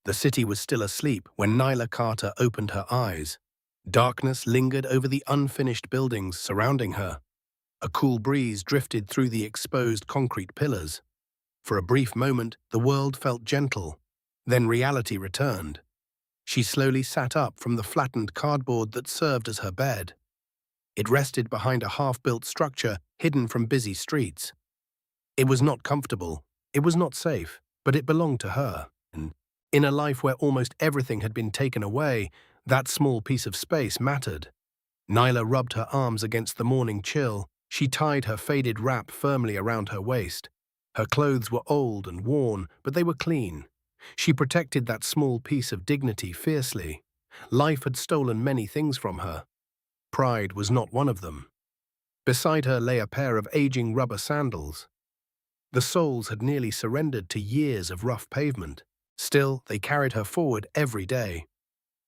The city was still asleep when Nyla Carter opened her eyes. Darkness lingered over the unfinished buildings surrounding her. A cool breeze drifted through the exposed concrete pillars. For a brief moment, the world felt gentle. Then reality returned. She slowly sat up from the flattened cardboard that served as her bed. It rested behind a half-built structure hidden from busy streets. It was not comfortable, it was not safe, but it belonged to her. In a life where almost everything had been taken away, that small piece of space mattered. Nyla rubbed her arms against the morning chill. She tied her faded wrap firmly around her waist. Her clothes were old and worn, but they were clean. She protected that small piece of dignity fiercely. Life had stolen many things from her. Pride was not one of them. Beside her lay a pair of aging rubber sandals. The soles had nearly surrendered to years of rough pavement. Still, they carried her forward every day.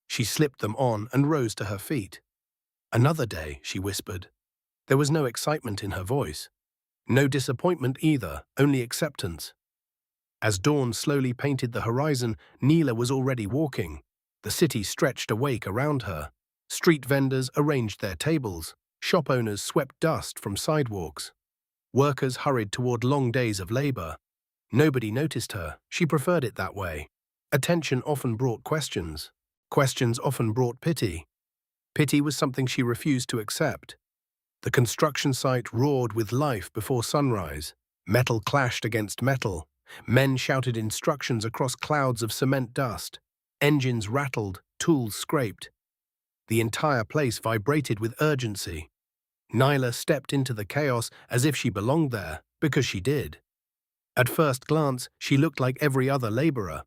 She slipped them on and rose to her feet. "Another day," she whispered. There was no excitement in her voice. No disappointment either, only acceptance. As dawn slowly painted the horizon, Nyla was already walking. The city stretched awake around her. Street vendors arranged their tables. Shop owners swept dust from sidewalks. Workers hurried toward long days of labor. Nobody noticed her. She preferred it that way. Attention often brought questions. Questions often brought pity. Pity was something she refused to accept. The construction site roared with life before sunrise. Metal clashed against metal. Men shouted instructions across clouds of cement dust. Engines rattled, tools scraped. The entire place vibrated with urgency. Nyla stepped into the chaos as if she belonged there, because she did. At first glance, she looked like every other laborer.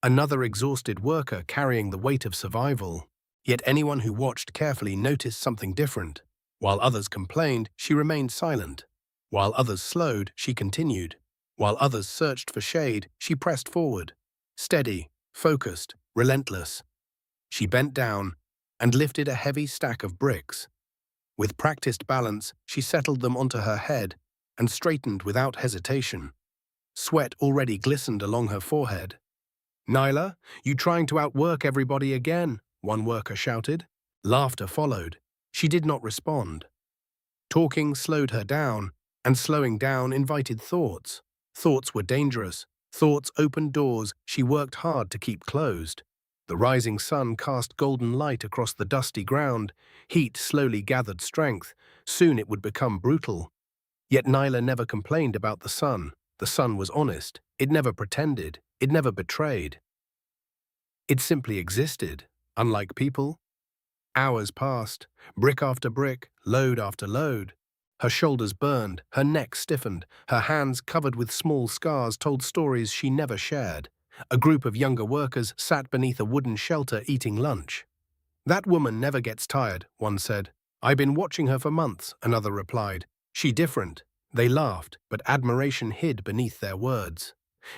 Another exhausted worker carrying the weight of survival. Yet anyone who watched carefully noticed something different. While others complained, she remained silent. While others slowed, she continued. While others searched for shade, she pressed forward. Steady, focused, relentless. She bent down and lifted a heavy stack of bricks. With practiced balance, she settled them onto her head and straightened without hesitation. Sweat already glistened along her forehead. "Nyla, you trying to outwork everybody again?" one worker shouted. Laughter followed. She did not respond. Talking slowed her down, and slowing down invited thoughts. Thoughts were dangerous. Thoughts opened doors she worked hard to keep closed. The rising sun cast golden light across the dusty ground. Heat slowly gathered strength. Soon it would become brutal. Yet Nyla never complained about the sun. The sun was honest. It never pretended. It never betrayed. It simply existed, unlike people. Hours passed, brick after brick, load after load. Her shoulders burned, her neck stiffened, her hands covered with small scars told stories she never shared. A group of younger workers sat beneath a wooden shelter eating lunch. "That woman never gets tired," one said. "I've been watching her for months," another replied. "She different." They laughed, but admiration hid beneath their words.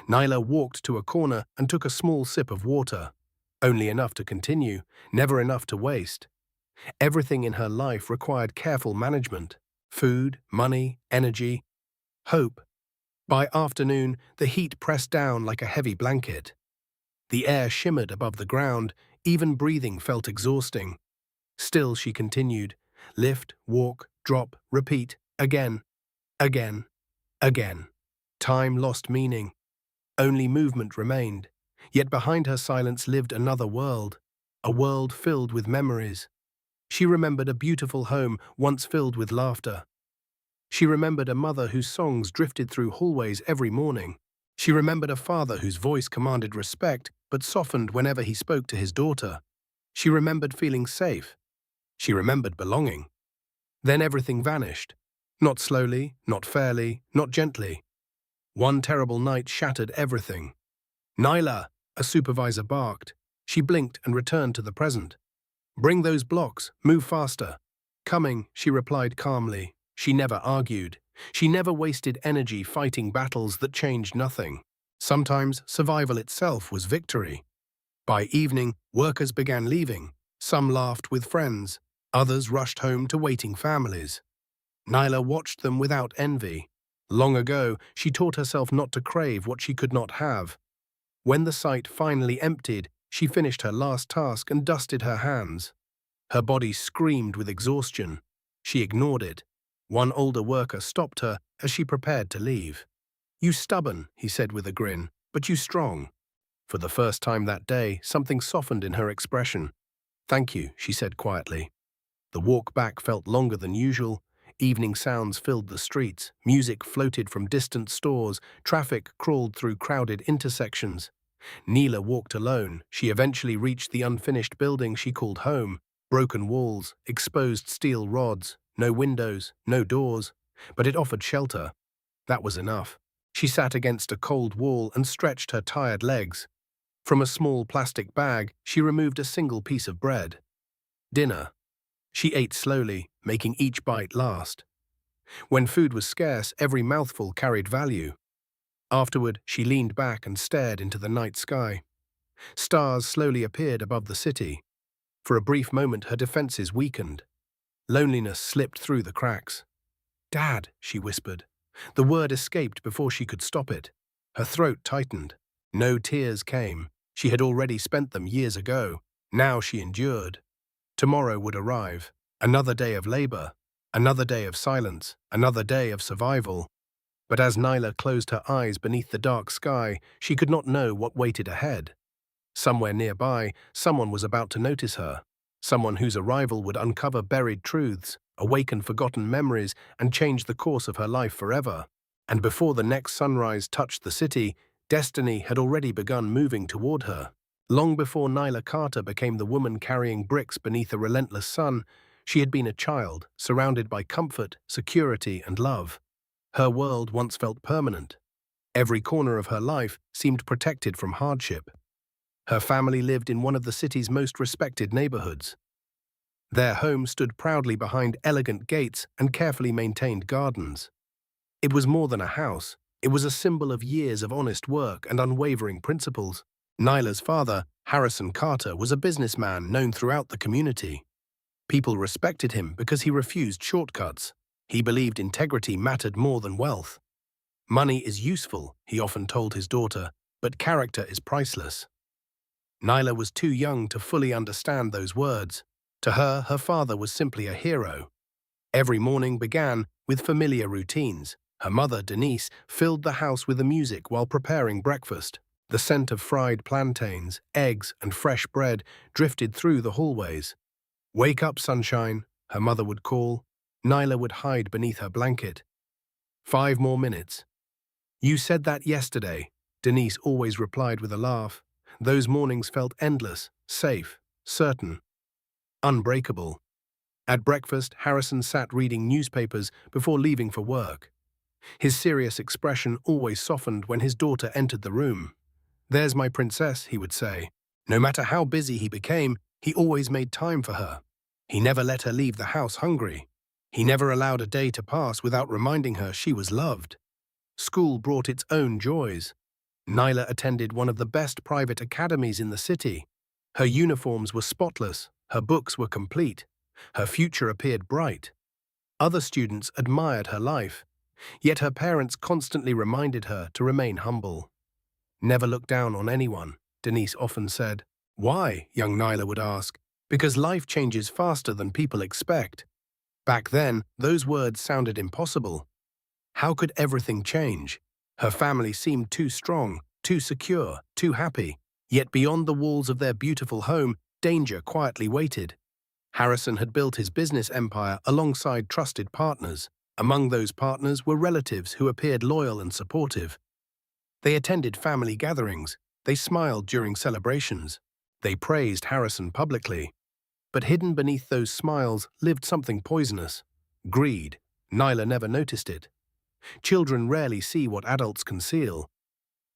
Nyla walked to a corner and took a small sip of water. Only enough to continue, never enough to waste. Everything in her life required careful management. Food, money, energy, hope. By afternoon, the heat pressed down like a heavy blanket. The air shimmered above the ground, even breathing felt exhausting. Still she continued. Lift, walk, drop, repeat, again, again, again. Time lost meaning. Only movement remained. Yet behind her silence lived another world, a world filled with memories. She remembered a beautiful home once filled with laughter. She remembered a mother whose songs drifted through hallways every morning. She remembered a father whose voice commanded respect but softened whenever he spoke to his daughter. She remembered feeling safe. She remembered belonging. Then everything vanished. Not slowly, not fairly, not gently. One terrible night shattered everything. "Nyla!" a supervisor barked. She blinked and returned to the present. "Bring those blocks, move faster." "Coming," she replied calmly. She never argued. She never wasted energy fighting battles that changed nothing. Sometimes survival itself was victory. By evening, workers began leaving. Some laughed with friends. Others rushed home to waiting families. Nyla watched them without envy. Long ago, she taught herself not to crave what she could not have. When the site finally emptied, she finished her last task and dusted her hands. Her body screamed with exhaustion. She ignored it. One older worker stopped her as she prepared to leave. "You stubborn," he said with a grin, "but you strong." For the first time that day, something softened in her expression. "Thank you," she said quietly. The walk back felt longer than usual. Evening sounds filled the streets, music floated from distant stores, traffic crawled through crowded intersections. Nyla walked alone. She eventually reached the unfinished building she called home. Broken walls, exposed steel rods, no windows, no doors. But it offered shelter. That was enough. She sat against a cold wall and stretched her tired legs. From a small plastic bag, she removed a single piece of bread. Dinner. She ate slowly, making each bite last. When food was scarce, every mouthful carried value. Afterward, she leaned back and stared into the night sky. Stars slowly appeared above the city. For a brief moment, her defenses weakened. Loneliness slipped through the cracks. "Dad," she whispered. The word escaped before she could stop it. Her throat tightened. No tears came. She had already spent them years ago. Now she endured. Tomorrow would arrive. Another day of labor. Another day of silence. Another day of survival. But as Nyla closed her eyes beneath the dark sky, she could not know what waited ahead. Somewhere nearby, someone was about to notice her. Someone whose arrival would uncover buried truths, awaken forgotten memories, and change the course of her life forever. And before the next sunrise touched the city, destiny had already begun moving toward her. Long before Nyla Carter became the woman carrying bricks beneath a relentless sun, she had been a child, surrounded by comfort, security, and love. Her world once felt permanent. Every corner of her life seemed protected from hardship. Her family lived in one of the city's most respected neighborhoods. Their home stood proudly behind elegant gates and carefully maintained gardens. It was more than a house. It was a symbol of years of honest work and unwavering principles. Nyla's father, Harrison Carter, was a businessman known throughout the community. People respected him because he refused shortcuts. He believed integrity mattered more than wealth. "Money is useful," he often told his daughter, "but character is priceless." Nyla was too young to fully understand those words. To her, her father was simply a hero. Every morning began with familiar routines. Her mother, Denise, filled the house with the music while preparing breakfast. The scent of fried plantains, eggs, and fresh bread drifted through the hallways. "Wake up, sunshine," her mother would call. Nyla would hide beneath her blanket. 5 more minutes. "You said that yesterday," Denise always replied with a laugh. Those mornings felt endless, safe, certain, unbreakable. At breakfast, Harrison sat reading newspapers before leaving for work. His serious expression always softened when his daughter entered the room. "There's my princess," he would say. No matter how busy he became, he always made time for her. He never let her leave the house hungry. He never allowed a day to pass without reminding her she was loved. School brought its own joys. Nyla attended one of the best private academies in the city. Her uniforms were spotless, her books were complete, her future appeared bright. Other students admired her life, yet her parents constantly reminded her to remain humble. "Never look down on anyone," Denise often said. "Why?" young Nyla would ask. "Because life changes faster than people expect." Back then, those words sounded impossible. How could everything change? Her family seemed too strong, too secure, too happy. Yet beyond the walls of their beautiful home, danger quietly waited. Harrison had built his business empire alongside trusted partners. Among those partners were relatives who appeared loyal and supportive. They attended family gatherings. They smiled during celebrations. They praised Harrison publicly. But hidden beneath those smiles lived something poisonous: greed. Nyla never noticed it. Children rarely see what adults conceal.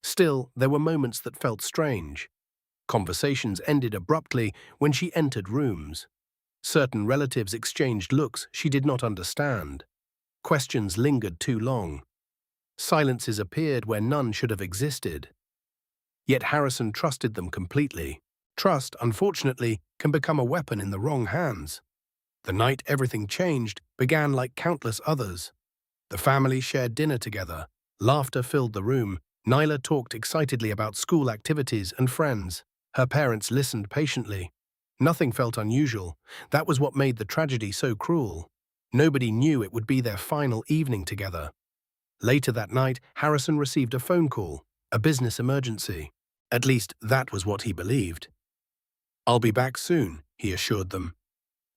Still, there were moments that felt strange. Conversations ended abruptly when she entered rooms. Certain relatives exchanged looks she did not understand. Questions lingered too long. Silences appeared where none should have existed. Yet Harrison trusted them completely. Trust, unfortunately, can become a weapon in the wrong hands. The night everything changed began like countless others. The family shared dinner together. Laughter filled the room. Nyla talked excitedly about school activities and friends. Her parents listened patiently. Nothing felt unusual. That was what made the tragedy so cruel. Nobody knew it would be their final evening together. Later that night, Harrison received a phone call, a business emergency. At least, that was what he believed. "I'll be back soon," he assured them.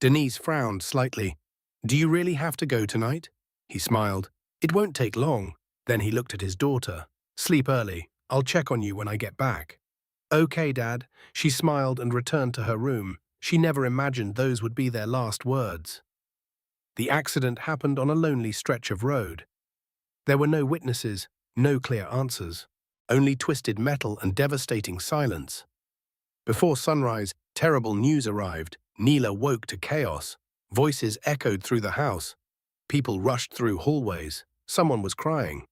Denise frowned slightly. "Do you really have to go tonight?" He smiled. "It won't take long." Then he looked at his daughter. "Sleep early. I'll check on you when I get back." "Okay, Dad." She smiled and returned to her room. She never imagined those would be their last words. The accident happened on a lonely stretch of road. There were no witnesses, no clear answers, only twisted metal and devastating silence. Before sunrise, terrible news arrived. Nyla woke to chaos. Voices echoed through the house. People rushed through hallways. Someone was crying.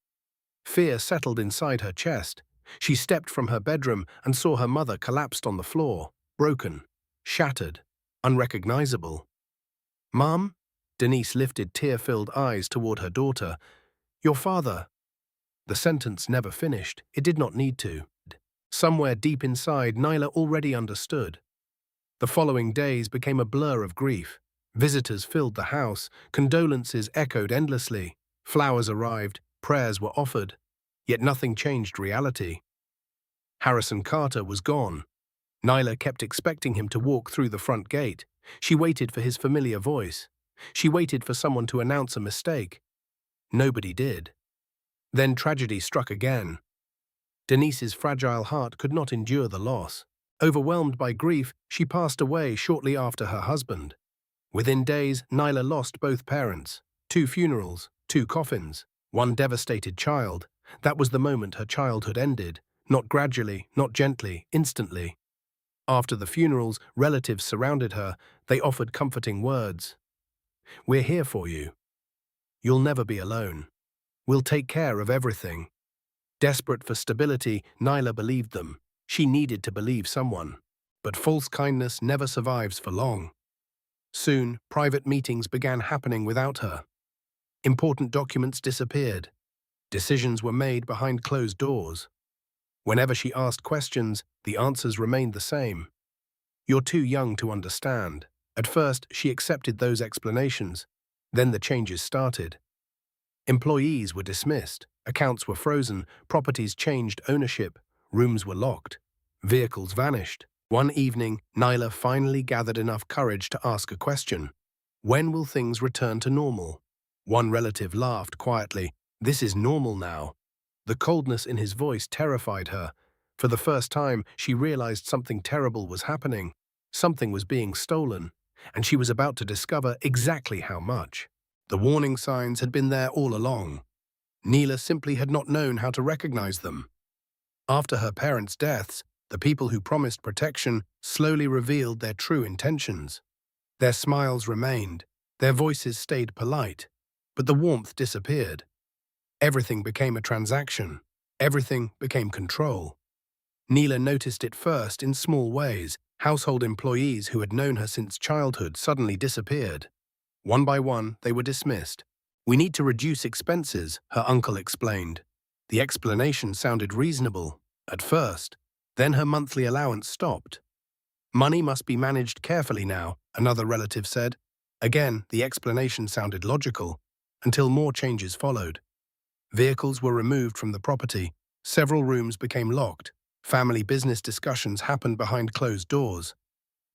Fear settled inside her chest. She stepped from her bedroom and saw her mother collapsed on the floor, broken, shattered, unrecognizable. "Mom?" Denise lifted tear-filled eyes toward her daughter. "Your father." The sentence never finished. It did not need to. Somewhere deep inside, Nyla already understood. The following days became a blur of grief. Visitors filled the house. Condolences echoed endlessly. Flowers arrived. Prayers were offered. Yet nothing changed reality. Harrison Carter was gone. Nyla kept expecting him to walk through the front gate. She waited for his familiar voice. She waited for someone to announce a mistake. Nobody did. Then tragedy struck again. Denise's fragile heart could not endure the loss. Overwhelmed by grief, she passed away shortly after her husband. Within days, Nyla lost both parents. 2 funerals, 2 coffins, 1 devastated child. That was the moment her childhood ended. Not gradually, not gently, instantly. After the funerals, relatives surrounded her. They offered comforting words. "We're here for you. You'll never be alone. We'll take care of everything." Desperate for stability, Nyla believed them. She needed to believe someone. But false kindness never survives for long. Soon, private meetings began happening without her. Important documents disappeared. Decisions were made behind closed doors. Whenever she asked questions, the answers remained the same. "You're too young to understand." At first, she accepted those explanations. Then the changes started. Employees were dismissed, accounts were frozen, properties changed ownership, rooms were locked, vehicles vanished. One evening, Nyla finally gathered enough courage to ask a question. "When will things return to normal?" One relative laughed quietly. "This is normal now." The coldness in his voice terrified her. For the first time, she realized something terrible was happening. Something was being stolen, and she was about to discover exactly how much. The warning signs had been there all along. Nyla simply had not known how to recognize them. After her parents' deaths, the people who promised protection slowly revealed their true intentions. Their smiles remained, their voices stayed polite, but the warmth disappeared. Everything became a transaction. Everything became control. Nyla noticed it first in small ways. Household employees who had known her since childhood suddenly disappeared. One by one, they were dismissed. "We need to reduce expenses," her uncle explained. The explanation sounded reasonable, at first. Then her monthly allowance stopped. "Money must be managed carefully now," another relative said. Again, the explanation sounded logical, until more changes followed. Vehicles were removed from the property. Several rooms became locked. Family business discussions happened behind closed doors.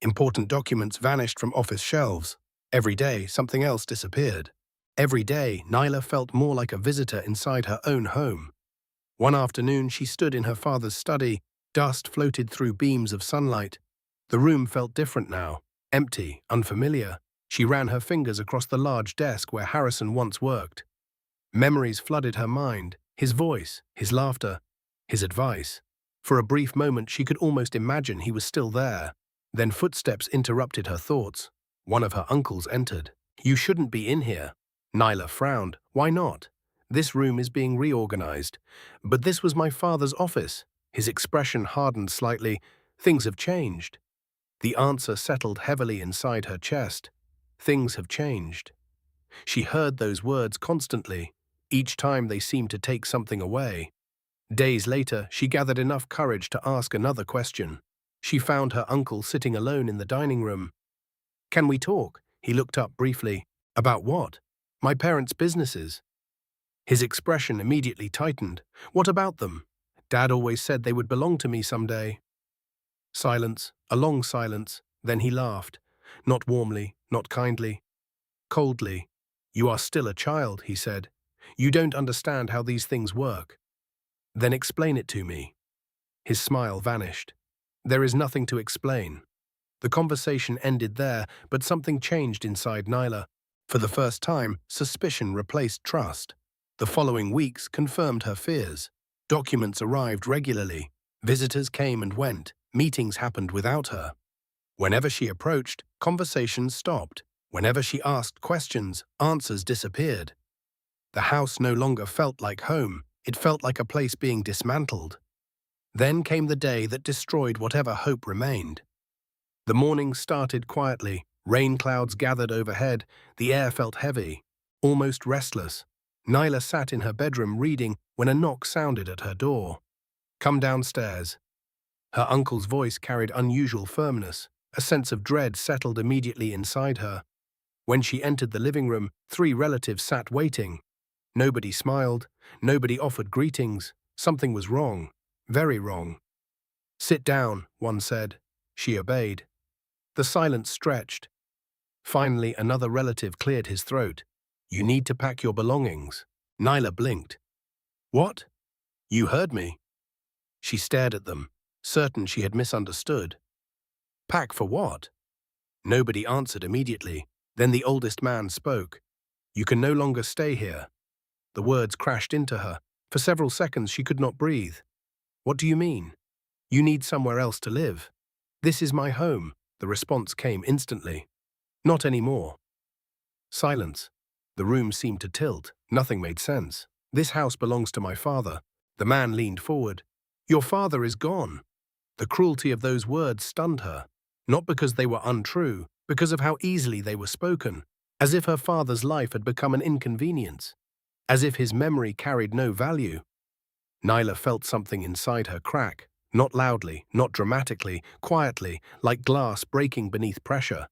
Important documents vanished from office shelves. Every day, something else disappeared. Every day, Nyla felt more like a visitor inside her own home. One afternoon, she stood in her father's study. Dust floated through beams of sunlight. The room felt different now, empty, unfamiliar. She ran her fingers across the large desk where Harrison once worked. Memories flooded her mind, his voice, his laughter, his advice. For a brief moment, she could almost imagine he was still there. Then footsteps interrupted her thoughts. One of her uncles entered. "You shouldn't be in here." Nyla frowned. "Why not? This room is being reorganized." "But this was my father's office." His expression hardened slightly. "Things have changed." The answer settled heavily inside her chest. Things have changed. She heard those words constantly. Each time they seemed to take something away. Days later, she gathered enough courage to ask another question. She found her uncle sitting alone in the dining room. "Can we talk?" He looked up briefly. "About what?" "My parents' businesses." His expression immediately tightened. "What about them?" "Dad always said they would belong to me someday." Silence, a long silence, then he laughed. Not warmly, not kindly. Coldly. "You are still a child," he said. "You don't understand how these things work." "Then explain it to me." His smile vanished. "There is nothing to explain." The conversation ended there, but something changed inside Nyla. For the first time, suspicion replaced trust. The following weeks confirmed her fears. Documents arrived regularly. Visitors came and went. Meetings happened without her. Whenever she approached, conversations stopped. Whenever she asked questions, answers disappeared. The house no longer felt like home. It felt like a place being dismantled. Then came the day that destroyed whatever hope remained. The morning started quietly. Rain clouds gathered overhead. The air felt heavy, almost restless. Nyla sat in her bedroom reading when a knock sounded at her door. "Come downstairs." Her uncle's voice carried unusual firmness. A sense of dread settled immediately inside her. When she entered the living room, 3 relatives sat waiting. Nobody smiled. Nobody offered greetings. Something was wrong. Very wrong. "Sit down," one said. She obeyed. The silence stretched. Finally, another relative cleared his throat. "You need to pack your belongings." Nyla blinked. "What?" "You heard me." She stared at them, certain she had misunderstood. "Pack for what?" Nobody answered immediately. Then the oldest man spoke. "You can no longer stay here." The words crashed into her. For several seconds she could not breathe. "What do you mean?" "You need somewhere else to live." "This is my home." The response came instantly. "Not anymore." Silence. The room seemed to tilt. Nothing made sense. "This house belongs to my father." The man leaned forward. "Your father is gone." The cruelty of those words stunned her. Not because they were untrue, because of how easily they were spoken. As if her father's life had become an inconvenience. As if his memory carried no value. Nyla felt something inside her crack. Not loudly, not dramatically, quietly, like glass breaking beneath pressure.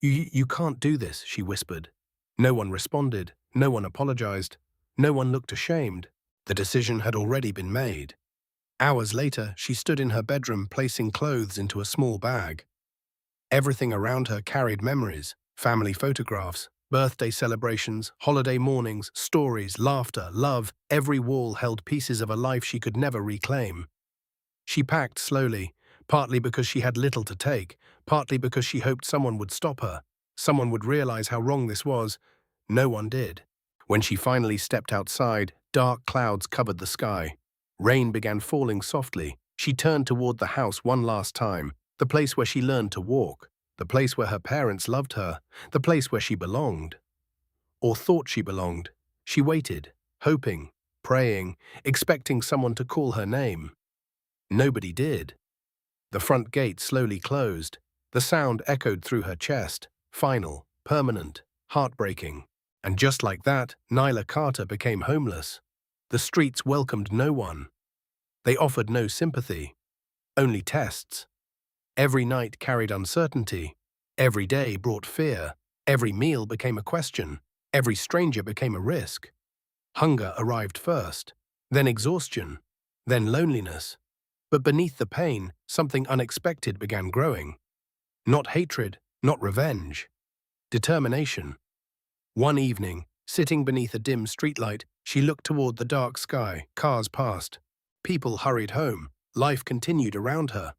You can't do this," she whispered. No one responded. No one apologized. No one looked ashamed. The decision had already been made. Hours later, she stood in her bedroom placing clothes into a small bag. Everything around her carried memories, family photographs, birthday celebrations, holiday mornings, stories, laughter, love. Every wall held pieces of a life she could never reclaim. She packed slowly, partly because she had little to take, partly because she hoped someone would stop her. Someone would realize how wrong this was. No one did. When she finally stepped outside, dark clouds covered the sky. Rain began falling softly. She turned toward the house one last time, the place where she learned to walk, the place where her parents loved her, the place where she belonged. Or thought she belonged. She waited, hoping, praying, expecting someone to call her name. Nobody did. The front gate slowly closed. The sound echoed through her chest, final, permanent, heartbreaking. And just like that, Nyla Carter became homeless. The streets welcomed no one. They offered no sympathy, only tests. Every night carried uncertainty. Every day brought fear. Every meal became a question. Every stranger became a risk. Hunger arrived first, then exhaustion, then loneliness. But beneath the pain, something unexpected began growing. Not hatred, not revenge. Determination. One evening, sitting beneath a dim streetlight, she looked toward the dark sky. Cars passed. People hurried home. Life continued around her.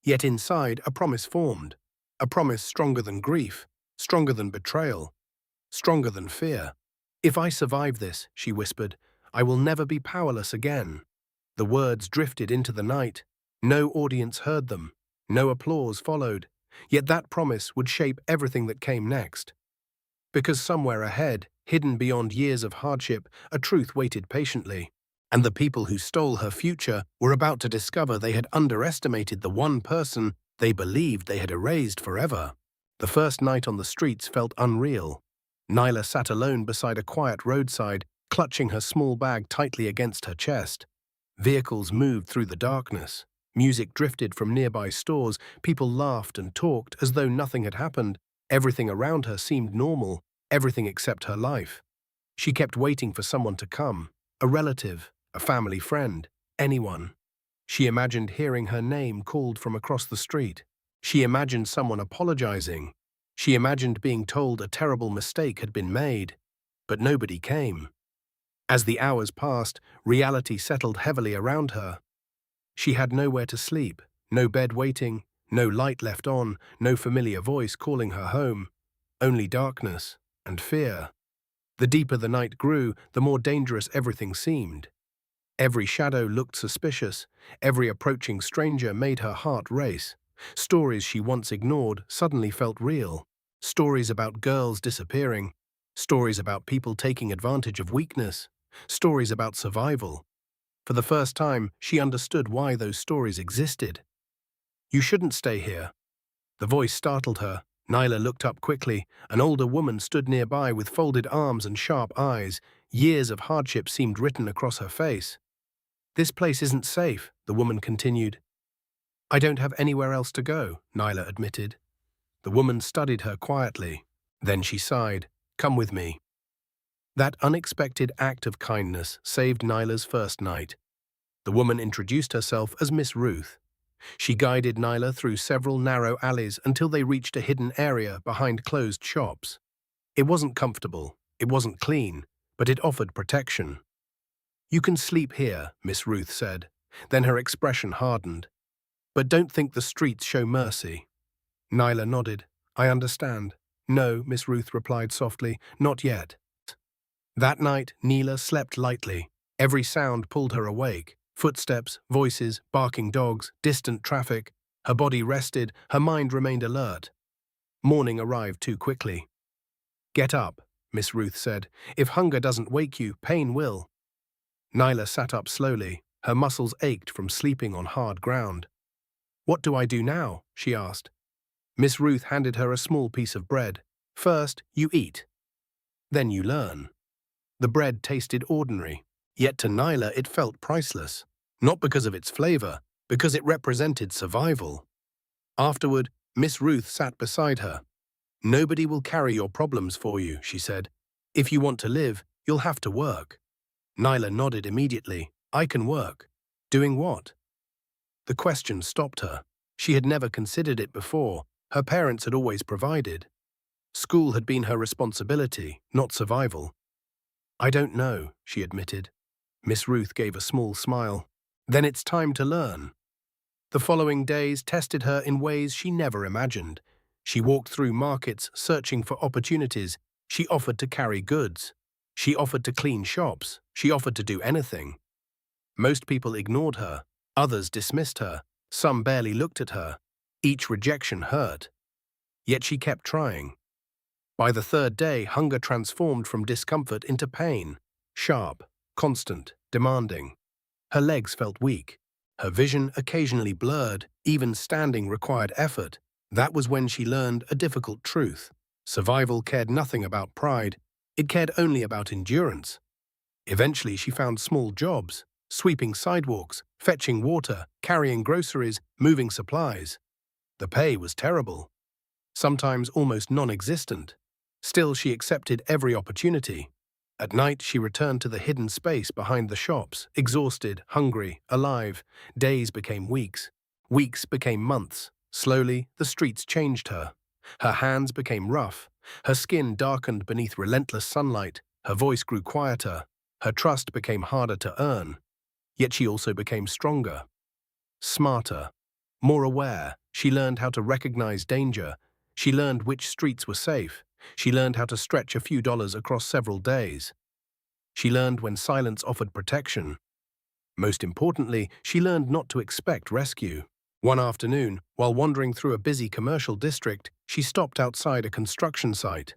Yet inside, a promise formed. A promise stronger than grief, stronger than betrayal, stronger than fear. "If I survive this," she whispered, "I will never be powerless again." The words drifted into the night. No audience heard them. No applause followed. Yet that promise would shape everything that came next. Because somewhere ahead, hidden beyond years of hardship, a truth waited patiently. And the people who stole her future were about to discover they had underestimated the one person they believed they had erased forever. The first night on the streets felt unreal. Nyla sat alone beside a quiet roadside, clutching her small bag tightly against her chest. Vehicles moved through the darkness. Music drifted from nearby stores. People laughed and talked as though nothing had happened. Everything around her seemed normal, everything except her life. She kept waiting for someone to come, a relative, a family friend, anyone. She imagined hearing her name called from across the street. She imagined someone apologizing. She imagined being told a terrible mistake had been made. But nobody came. As the hours passed, reality settled heavily around her. She had nowhere to sleep, no bed waiting, no light left on, no familiar voice calling her home. Only darkness and fear. The deeper the night grew, the more dangerous everything seemed. Every shadow looked suspicious. Every approaching stranger made her heart race. Stories she once ignored suddenly felt real. Stories about girls disappearing. Stories about people taking advantage of weakness. Stories about survival. For the first time, she understood why those stories existed. "You shouldn't stay here." The voice startled her. Nyla looked up quickly. An older woman stood nearby with folded arms and sharp eyes. Years of hardship seemed written across her face. "This place isn't safe," the woman continued. "I don't have anywhere else to go," Nyla admitted. The woman studied her quietly. Then she sighed. "Come with me." That unexpected act of kindness saved Nyla's first night. The woman introduced herself as Miss Ruth. She guided Nyla through several narrow alleys until they reached a hidden area behind closed shops. It wasn't comfortable, it wasn't clean, but it offered protection. "You can sleep here," Miss Ruth said. Then her expression hardened. "But don't think the streets show mercy." Nyla nodded. "I understand." "No," Miss Ruth replied softly, "not yet." That night, Nyla slept lightly. Every sound pulled her awake. Footsteps, voices, barking dogs, distant traffic. Her body rested, her mind remained alert. Morning arrived too quickly. "Get up," Miss Ruth said. "If hunger doesn't wake you, pain will." Nyla sat up slowly. Her muscles ached from sleeping on hard ground. "What do I do now?" she asked. Miss Ruth handed her a small piece of bread. "First, you eat. Then you learn." The bread tasted ordinary, yet to Nyla it felt priceless. Not because of its flavor, because it represented survival. Afterward, Miss Ruth sat beside her. "Nobody will carry your problems for you," she said. "If you want to live, you'll have to work." Nyla nodded immediately. "I can work." "Doing what?" The question stopped her. She had never considered it before. Her parents had always provided. School had been her responsibility, not survival. "I don't know," she admitted. Miss Ruth gave a small smile. "Then it's time to learn." The following days tested her in ways she never imagined. She walked through markets searching for opportunities. She offered to carry goods. She offered to clean shops. She offered to do anything. Most people ignored her. Others dismissed her. Some barely looked at her. Each rejection hurt. Yet she kept trying. By the third day, hunger transformed from discomfort into pain. Sharp, constant, demanding. Her legs felt weak. Her vision occasionally blurred. Even standing required effort. That was when she learned a difficult truth. Survival cared nothing about pride. It cared only about endurance. Eventually, she found small jobs, sweeping sidewalks, fetching water, carrying groceries, moving supplies. The pay was terrible, sometimes almost non-existent. Still, she accepted every opportunity. At night, she returned to the hidden space behind the shops, exhausted, hungry, alive. Days became weeks. Weeks became months. Slowly, the streets changed her. Her hands became rough. Her skin darkened beneath relentless sunlight. Her voice grew quieter. Her trust became harder to earn. Yet she also became stronger, smarter, more aware. She learned how to recognize danger. She learned which streets were safe. She learned how to stretch a few dollars across several days. She learned when silence offered protection. Most importantly, she learned not to expect rescue. One afternoon, while wandering through a busy commercial district, she stopped outside a construction site.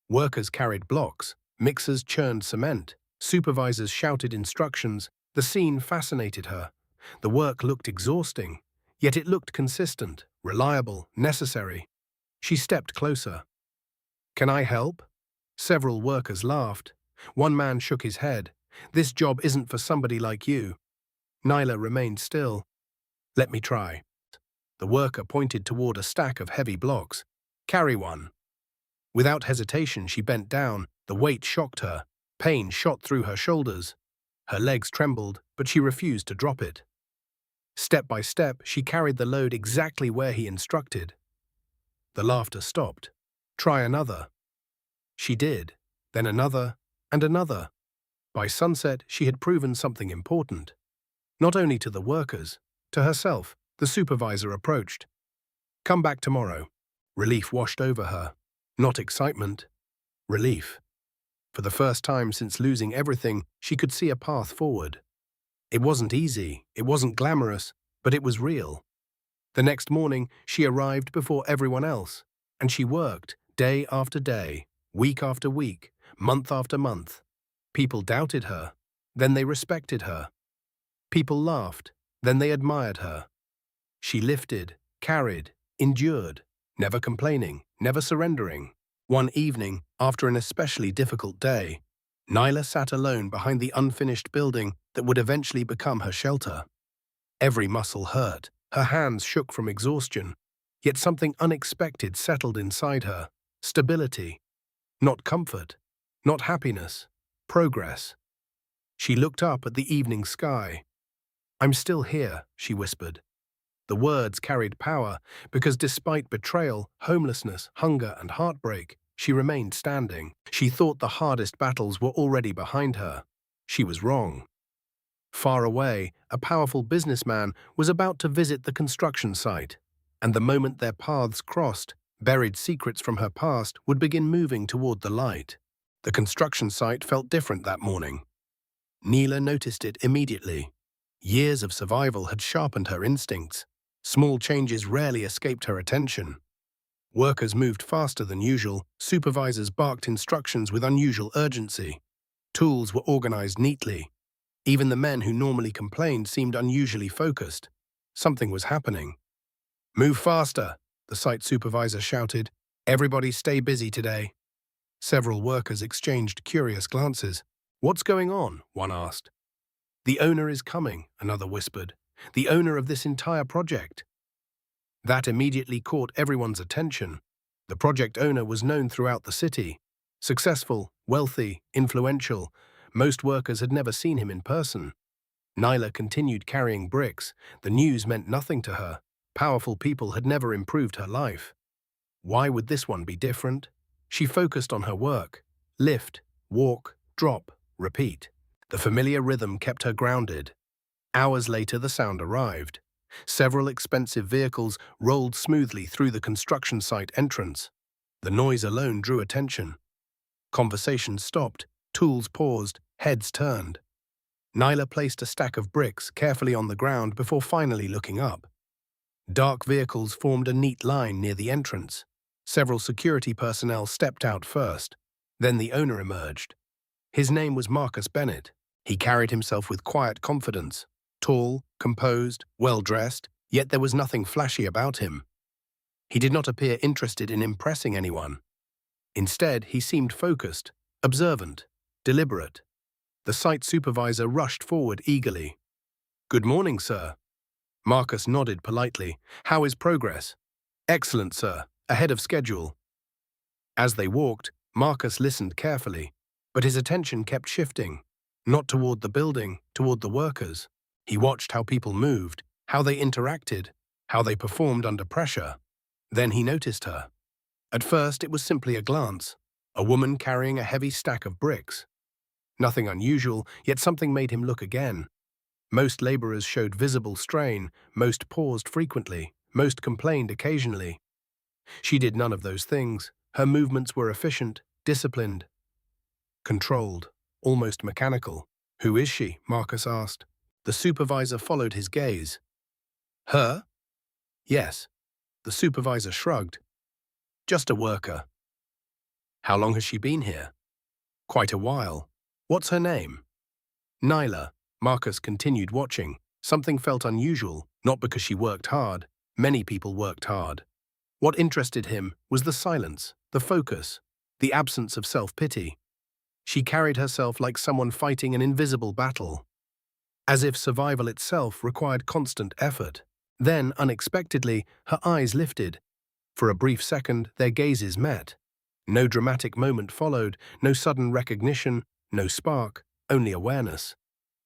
Workers carried blocks, mixers churned cement, supervisors shouted instructions. The scene fascinated her. The work looked exhausting, yet it looked consistent, reliable, necessary. She stepped closer. "Can I help?" Several workers laughed. One man shook his head. "This job isn't for somebody like you." Nyla remained still. "Let me try." The worker pointed toward a stack of heavy blocks. "Carry one." Without hesitation, she bent down. The weight shocked her. Pain shot through her shoulders. Her legs trembled, but she refused to drop it. Step by step, she carried the load exactly where he instructed. The laughter stopped. "Try another." She did, then another, and another. By sunset, she had proven something important. Not only to the workers, to herself. The supervisor approached. "Come back tomorrow." Relief washed over her. Not excitement. Relief. For the first time since losing everything, she could see a path forward. It wasn't easy, it wasn't glamorous, but it was real. The next morning, she arrived before everyone else, and she worked day after day, week after week, month after month. People doubted her, then they respected her. People laughed, then they admired her. She lifted, carried, endured, never complaining, never surrendering. One evening, after an especially difficult day, Nyla sat alone behind the unfinished building that would eventually become her shelter. Every muscle hurt, her hands shook from exhaustion, yet something unexpected settled inside her. Stability. Not comfort, not happiness, progress. She looked up at the evening sky. "I'm still here," she whispered. The words carried power because despite betrayal, homelessness, hunger, and heartbreak, she remained standing. She thought the hardest battles were already behind her. She was wrong. Far away, a powerful businessman was about to visit the construction site, and the moment their paths crossed, buried secrets from her past would begin moving toward the light. The construction site felt different that morning. Nyla noticed it immediately. Years of survival had sharpened her instincts. Small changes rarely escaped her attention. Workers moved faster than usual, supervisors barked instructions with unusual urgency. Tools were organized neatly. Even the men who normally complained seemed unusually focused. Something was happening. "Move faster," the site supervisor shouted. "Everybody stay busy today." Several workers exchanged curious glances. "What's going on?" one asked. "The owner is coming," another whispered. "The owner of this entire project." That immediately caught everyone's attention. The project owner was known throughout the city. Successful, wealthy, influential. Most workers had never seen him in person. Nyla continued carrying bricks. The news meant nothing to her. Powerful people had never improved her life. Why would this one be different? She focused on her work. Lift, walk, drop, repeat. The familiar rhythm kept her grounded. Hours later, the sound arrived. Several expensive vehicles rolled smoothly through the construction site entrance. The noise alone drew attention. Conversations stopped, tools paused, heads turned. Nyla placed a stack of bricks carefully on the ground before finally looking up. Dark vehicles formed a neat line near the entrance. Several security personnel stepped out first. Then the owner emerged. His name was Marcus Bennett. He carried himself with quiet confidence. Tall, composed, well-dressed, yet there was nothing flashy about him. He did not appear interested in impressing anyone. Instead, he seemed focused, observant, deliberate. The site supervisor rushed forward eagerly. "Good morning, sir." Marcus nodded politely. "How is progress?" "Excellent, sir. Ahead of schedule." As they walked, Marcus listened carefully, but his attention kept shifting, not toward the building, toward the workers. He watched how people moved, how they interacted, how they performed under pressure. Then he noticed her. At first, it was simply a glance, a woman carrying a heavy stack of bricks. Nothing unusual, yet something made him look again. Most laborers showed visible strain, most paused frequently, most complained occasionally. She did none of those things. Her movements were efficient, disciplined, controlled, almost mechanical. "Who is she?" Marcus asked. The supervisor followed his gaze. "Her?" "Yes." The supervisor shrugged. "Just a worker." "How long has she been here?" "Quite a while." "What's her name?" "Nyla." Marcus continued watching. Something felt unusual, not because she worked hard. Many people worked hard. What interested him was the silence, the focus, the absence of self-pity. She carried herself like someone fighting an invisible battle. as if survival itself required constant effort. Then, unexpectedly, her eyes lifted. For a brief second, their gazes met. No dramatic moment followed, no sudden recognition, no spark, only awareness.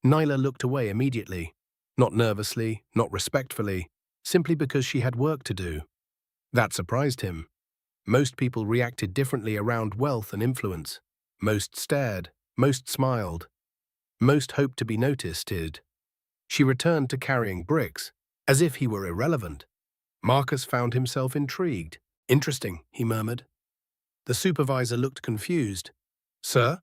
Nyla looked away immediately, not nervously, not respectfully, simply because she had work to do. That surprised him. Most people reacted differently around wealth and influence. Most stared, most smiled, most hoped to be noticed. She returned to carrying bricks, as if he were irrelevant. Marcus found himself intrigued. "Interesting," he murmured. The supervisor looked confused. "Sir?"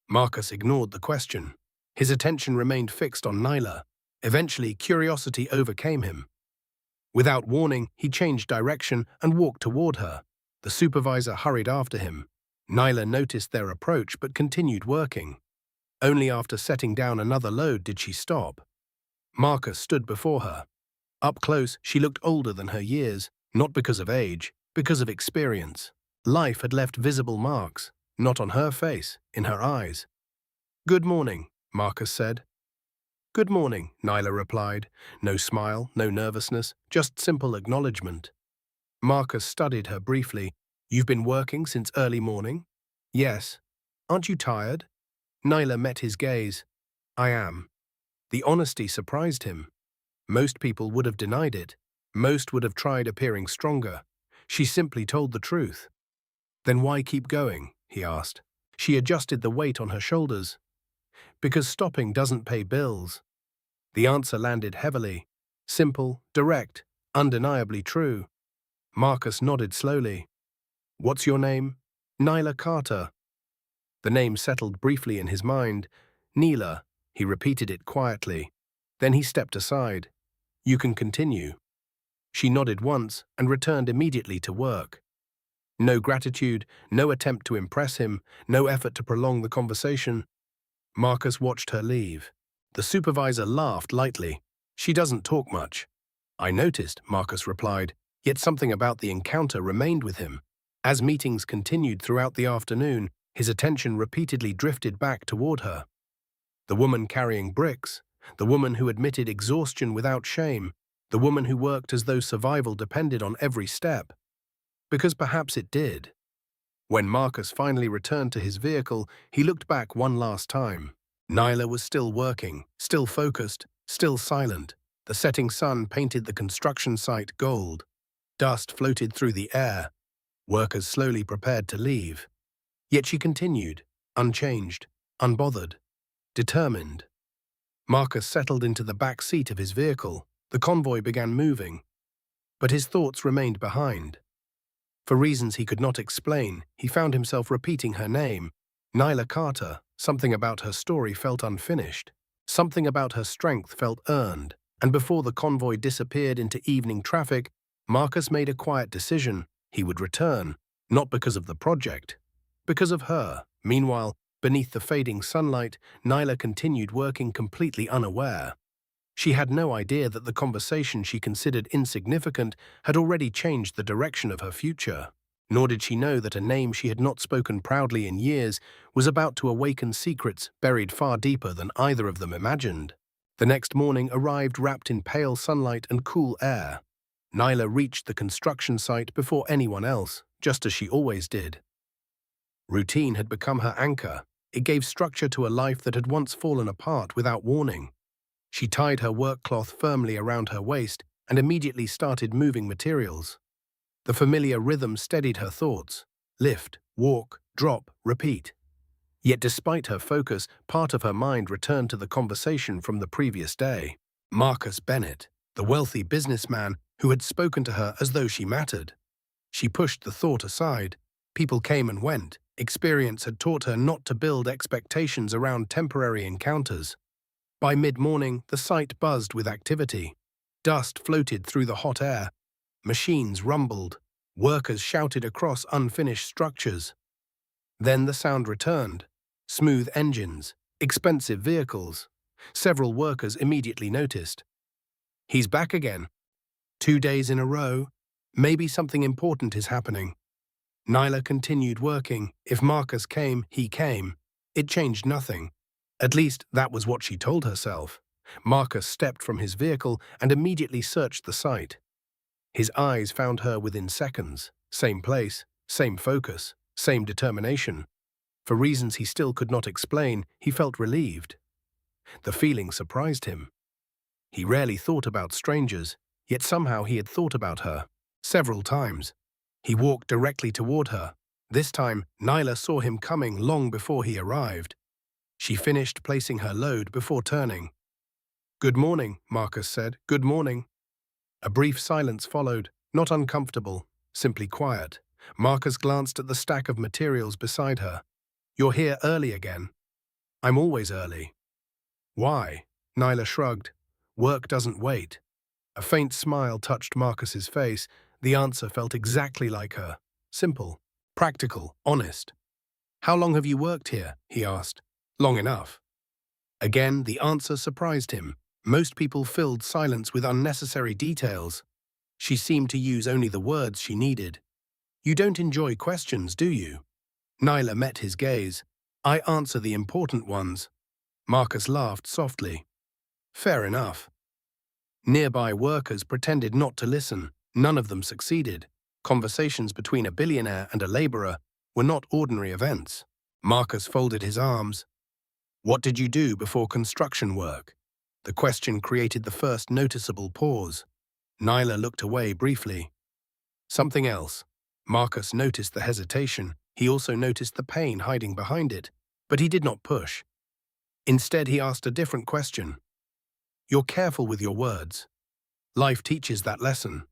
Marcus ignored the question. His attention remained fixed on Nyla. Eventually, curiosity overcame him. Without warning, he changed direction and walked toward her. The supervisor hurried after him. Nyla noticed their approach but continued working. Only after setting down another load did she stop. Marcus stood before her. Up close, she looked older than her years, not because of age, because of experience. Life had left visible marks, not on her face, in her eyes. "Good morning," Marcus said. "Good morning," Nyla replied. No smile, no nervousness, just simple acknowledgement. Marcus studied her briefly. "You've been working since early morning?" "Yes." "Aren't you tired?" Nyla met his gaze. "I am." The honesty surprised him. Most people would have denied it. Most would have tried appearing stronger. She simply told the truth. "Then why keep going?" he asked. She adjusted the weight on her shoulders. "Because stopping doesn't pay bills." The answer landed heavily. Simple, direct, undeniably true. Marcus nodded slowly. "What's your name?" "Nyla Carter." The name settled briefly in his mind. "Nyla," he repeated it quietly. Then he stepped aside. "You can continue." She nodded once and returned immediately to work. No gratitude, no attempt to impress him, no effort to prolong the conversation. Marcus watched her leave. The supervisor laughed lightly. "She doesn't talk much." "I noticed," Marcus replied, yet something about the encounter remained with him. As meetings continued throughout the afternoon, his attention repeatedly drifted back toward her. The woman carrying bricks, the woman who admitted exhaustion without shame, the woman who worked as though survival depended on every step. Because perhaps it did. When Marcus finally returned to his vehicle, he looked back one last time. Nyla was still working, still focused, still silent. The setting sun painted the construction site gold. Dust floated through the air. Workers slowly prepared to leave. Yet she continued, unchanged, unbothered, determined. Marcus settled into the back seat of his vehicle. The convoy began moving. But his thoughts remained behind. For reasons he could not explain, he found himself repeating her name. Nyla Carter. Something about her story felt unfinished. Something about her strength felt earned. And before the convoy disappeared into evening traffic, Marcus made a quiet decision. He would return, not because of the project, because of her. Meanwhile, beneath the fading sunlight, Nyla continued working completely unaware. She had no idea that the conversation she considered insignificant had already changed the direction of her future. Nor did she know that a name she had not spoken proudly in years was about to awaken secrets buried far deeper than either of them imagined. The next morning arrived wrapped in pale sunlight and cool air. Nyla reached the construction site before anyone else, just as she always did. Routine had become her anchor. It gave structure to a life that had once fallen apart without warning. She tied her work cloth firmly around her waist and immediately started moving materials. The familiar rhythm steadied her thoughts. Lift, walk, drop, repeat. Yet despite her focus, part of her mind returned to the conversation from the previous day. Marcus Bennett, the wealthy businessman who had spoken to her as though she mattered. She pushed the thought aside. People came and went. Experience had taught her not to build expectations around temporary encounters. By mid-morning, the site buzzed with activity. Dust floated through the hot air. Machines rumbled. Workers shouted across unfinished structures. Then the sound returned. Smooth engines, expensive vehicles. Several workers immediately noticed. "He's back again. 2 days in a row. Maybe something important is happening." Nyla continued working. If Marcus came, he came. It changed nothing. At least, that was what she told herself. Marcus stepped from his vehicle and immediately searched the site. His eyes found her within seconds. Same place, same focus, same determination. For reasons he still could not explain, he felt relieved. The feeling surprised him. He rarely thought about strangers, yet somehow he had thought about her. Several times. He walked directly toward her. This time, Nyla saw him coming long before he arrived. She finished placing her load before turning. "Good morning," Marcus said. "Good morning." A brief silence followed, not uncomfortable, simply quiet. Marcus glanced at the stack of materials beside her. "You're here early again." "I'm always early." "Why?" Nyla shrugged. "Work doesn't wait." A faint smile touched Marcus's face. The answer felt exactly like her. Simple, practical, honest. "How long have you worked here?" he asked. "Long enough." Again, the answer surprised him. Most people filled silence with unnecessary details. She seemed to use only the words she needed. "You don't enjoy questions, do you?" Nyla met his gaze. "I answer the important ones." Marcus laughed softly. "Fair enough." Nearby workers pretended not to listen. None of them succeeded. Conversations between a billionaire and a laborer were not ordinary events. Marcus folded his arms. "What did you do before construction work?" The question created the first noticeable pause. Nyla looked away briefly. "Something else." Marcus noticed the hesitation. He also noticed the pain hiding behind it, but he did not push. Instead, he asked a different question. "You're careful with your words. Life teaches that lesson."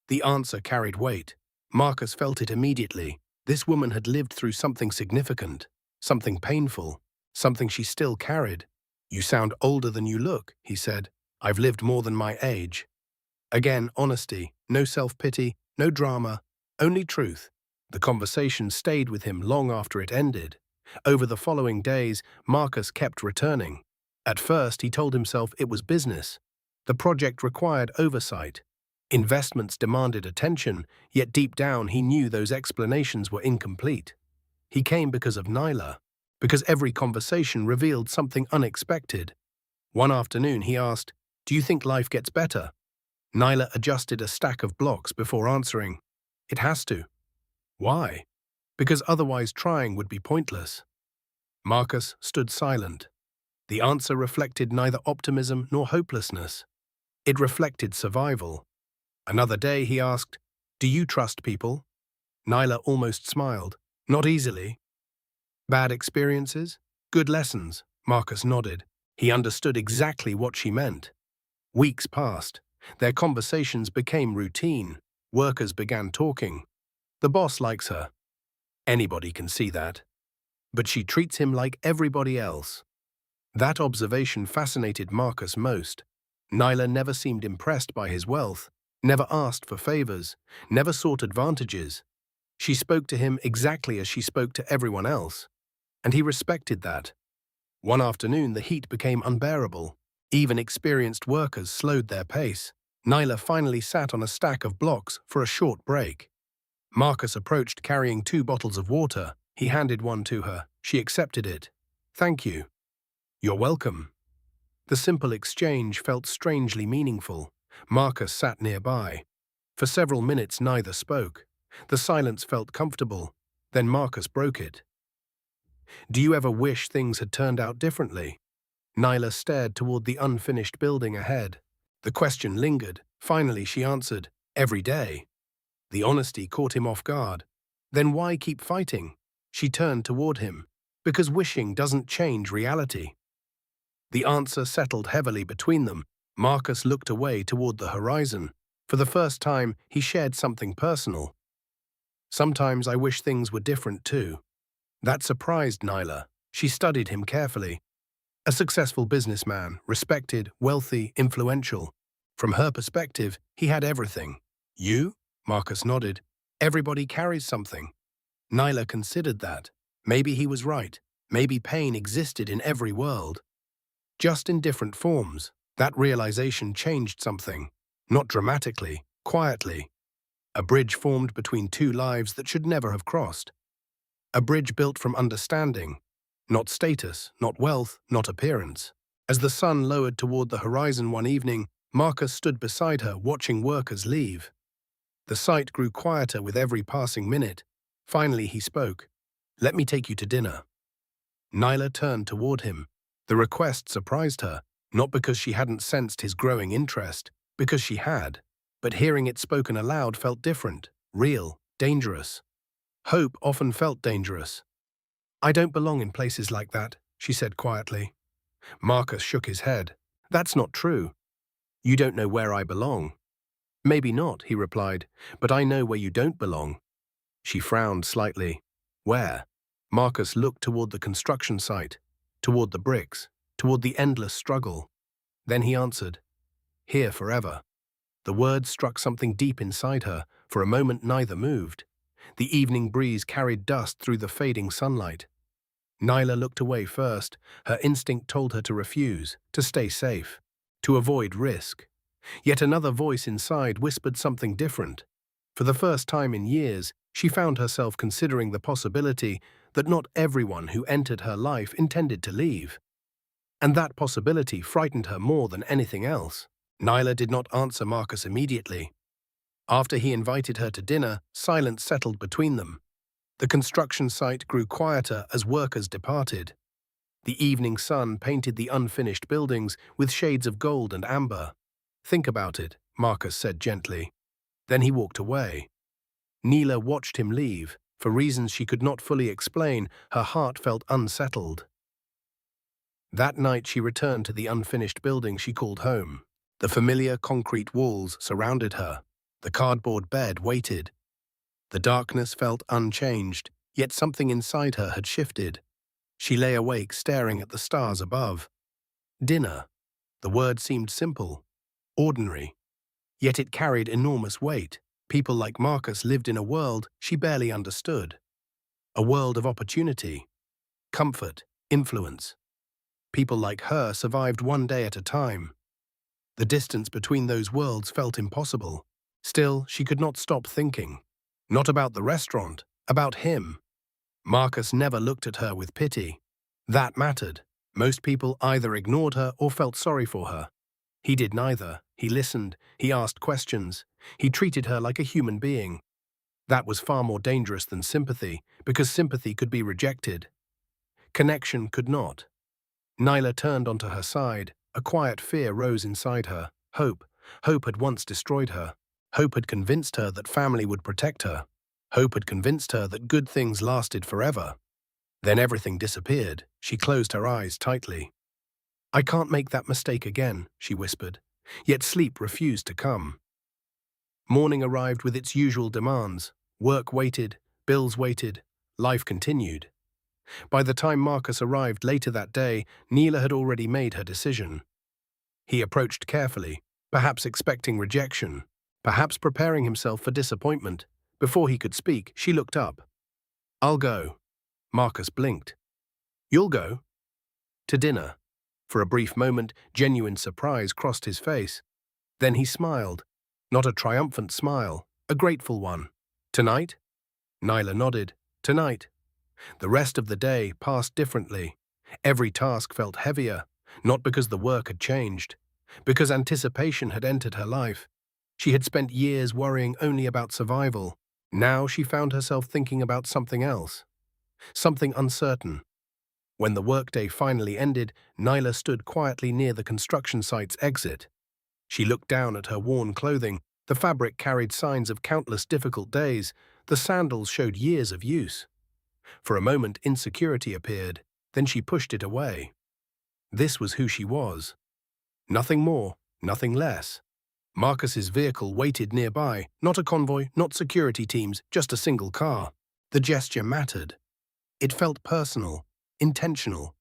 The answer carried weight. Marcus felt it immediately. This woman had lived through something significant, something painful, something she still carried. "You sound older than you look," he said. "I've lived more than my age." Again, honesty, no self-pity, no drama, only truth. The conversation stayed with him long after it ended. Over the following days, Marcus kept returning. At first, he told himself it was business. The project required oversight. Investments demanded attention, yet deep down he knew those explanations were incomplete. He came because of Nyla, because every conversation revealed something unexpected. One afternoon he asked, "Do you think life gets better?" Nyla adjusted a stack of blocks before answering, "It has to." "Why?" "Because otherwise trying would be pointless." Marcus stood silent. The answer reflected neither optimism nor hopelessness. It reflected survival. Another day he asked, "Do you trust people?" Nyla almost smiled. "Not easily." "Bad experiences? Good lessons?" Marcus nodded. He understood exactly what she meant. Weeks passed. Their conversations became routine. Workers began talking. "The boss likes her." Anybody can see that. "But she treats him like everybody else." That observation fascinated Marcus most. Nyla never seemed impressed by his wealth, never asked for favors, never sought advantages. She spoke to him exactly as she spoke to everyone else, and he respected that. One afternoon, the heat became unbearable. Even experienced workers slowed their pace. Nyla finally sat on a stack of blocks for a short break. Marcus approached carrying 2 bottles of water. He handed one to her. She accepted it. "Thank you." "You're welcome." The simple exchange felt strangely meaningful. Marcus sat nearby. For several minutes neither spoke. The silence felt comfortable. Then Marcus broke it. "Do you ever wish things had turned out differently?" Nyla stared toward the unfinished building ahead. The question lingered. Finally she answered, "Every day." The honesty caught him off guard. "Then why keep fighting?" She turned toward him. "Because wishing doesn't change reality." The answer settled heavily between them. Marcus looked away toward the horizon. For the first time, he shared something personal. "Sometimes I wish things were different too." That surprised Nyla. She studied him carefully. A successful businessman, respected, wealthy, influential. From her perspective, he had everything. "You?" Marcus nodded. "Everybody carries something." Nyla considered that. Maybe he was right. Maybe pain existed in every world, just in different forms. That realization changed something. Not dramatically, quietly. A bridge formed between 2 lives that should never have crossed. A bridge built from understanding. Not status, not wealth, not appearance. As the sun lowered toward the horizon one evening, Marcus stood beside her, watching workers leave. The sight grew quieter with every passing minute. Finally, he spoke. "Let me take you to dinner." Nyla turned toward him. The request surprised her, not because she hadn't sensed his growing interest, because she had. But hearing it spoken aloud felt different, real, dangerous. Hope often felt dangerous. "I don't belong in places like that," she said quietly. Marcus shook his head. "That's not true. You don't know where I belong." "Maybe not," he replied, "but I know where you don't belong." She frowned slightly. "Where?" Marcus looked toward the construction site, toward the bricks, toward the endless struggle. Then he answered, "Here forever." The words struck something deep inside her. For a moment neither moved. The evening breeze carried dust through the fading sunlight. Nyla looked away first. Her instinct told her to refuse, to stay safe, to avoid risk. Yet another voice inside whispered something different. For the first time in years, she found herself considering the possibility that not everyone who entered her life intended to leave. And that possibility frightened her more than anything else. Nyla did not answer Marcus immediately. After he invited her to dinner, silence settled between them. The construction site grew quieter as workers departed. The evening sun painted the unfinished buildings with shades of gold and amber. "Think about it," Marcus said gently. Then he walked away. Nyla watched him leave. For reasons she could not fully explain, her heart felt unsettled. That night she returned to the unfinished building she called home. The familiar concrete walls surrounded her. The cardboard bed waited. The darkness felt unchanged, yet something inside her had shifted. She lay awake, staring at the stars above. Dinner. The word seemed simple, ordinary. Yet it carried enormous weight. People like Marcus lived in a world she barely understood. A world of opportunity, comfort, influence. People like her survived one day at a time. The distance between those worlds felt impossible. Still, she could not stop thinking. Not about the restaurant, about him. Marcus never looked at her with pity. That mattered. Most people either ignored her or felt sorry for her. He did neither. He listened. He asked questions. He treated her like a human being. That was far more dangerous than sympathy, because sympathy could be rejected. Connection could not. Nyla turned onto her side. A quiet fear rose inside her. Hope. Hope had once destroyed her. Hope had convinced her that family would protect her. Hope had convinced her that good things lasted forever. Then everything disappeared. She closed her eyes tightly. "I can't make that mistake again," she whispered. Yet sleep refused to come. Morning arrived with its usual demands. Work waited, bills waited, life continued. By the time Marcus arrived later that day, Nyla had already made her decision. He approached carefully, perhaps expecting rejection, perhaps preparing himself for disappointment. Before he could speak, she looked up. "I'll go." Marcus blinked. "You'll go?" "To dinner." For a brief moment, genuine surprise crossed his face. Then he smiled. Not a triumphant smile, a grateful one. "Tonight?" Nyla nodded. "Tonight." The rest of the day passed differently. Every task felt heavier, not because the work had changed, because anticipation had entered her life. She had spent years worrying only about survival. Now she found herself thinking about something else, something uncertain. When the workday finally ended, Nyla stood quietly near the construction site's exit. She looked down at her worn clothing. The fabric carried signs of countless difficult days. The sandals showed years of use. For a moment, insecurity appeared. Then she pushed it away. This was who she was. Nothing more, nothing less. Marcus's vehicle waited nearby, not a convoy, not security teams, just a single car. The gesture mattered. It felt personal, intentional.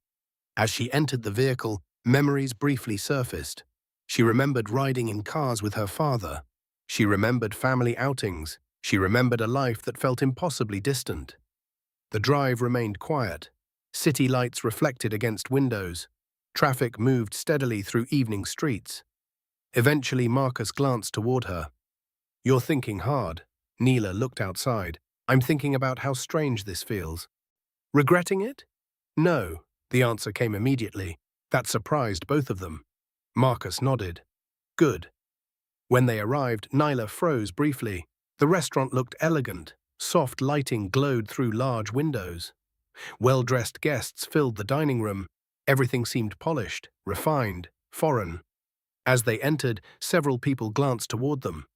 As she entered the vehicle, memories briefly surfaced. She remembered riding in cars with her father. She remembered family outings. She remembered a life that felt impossibly distant. The drive remained quiet. City lights reflected against windows. Traffic moved steadily through evening streets. Eventually, Marcus glanced toward her. "You're thinking hard." Nyla looked outside. "I'm thinking about how strange this feels." "Regretting it?" "No." The answer came immediately. That surprised both of them. Marcus nodded. Good. When they arrived, Nyla froze briefly. The restaurant looked elegant. Soft lighting glowed through large windows. Well-dressed guests filled the dining room. Everything seemed polished, refined, foreign. As they entered, several people glanced toward them.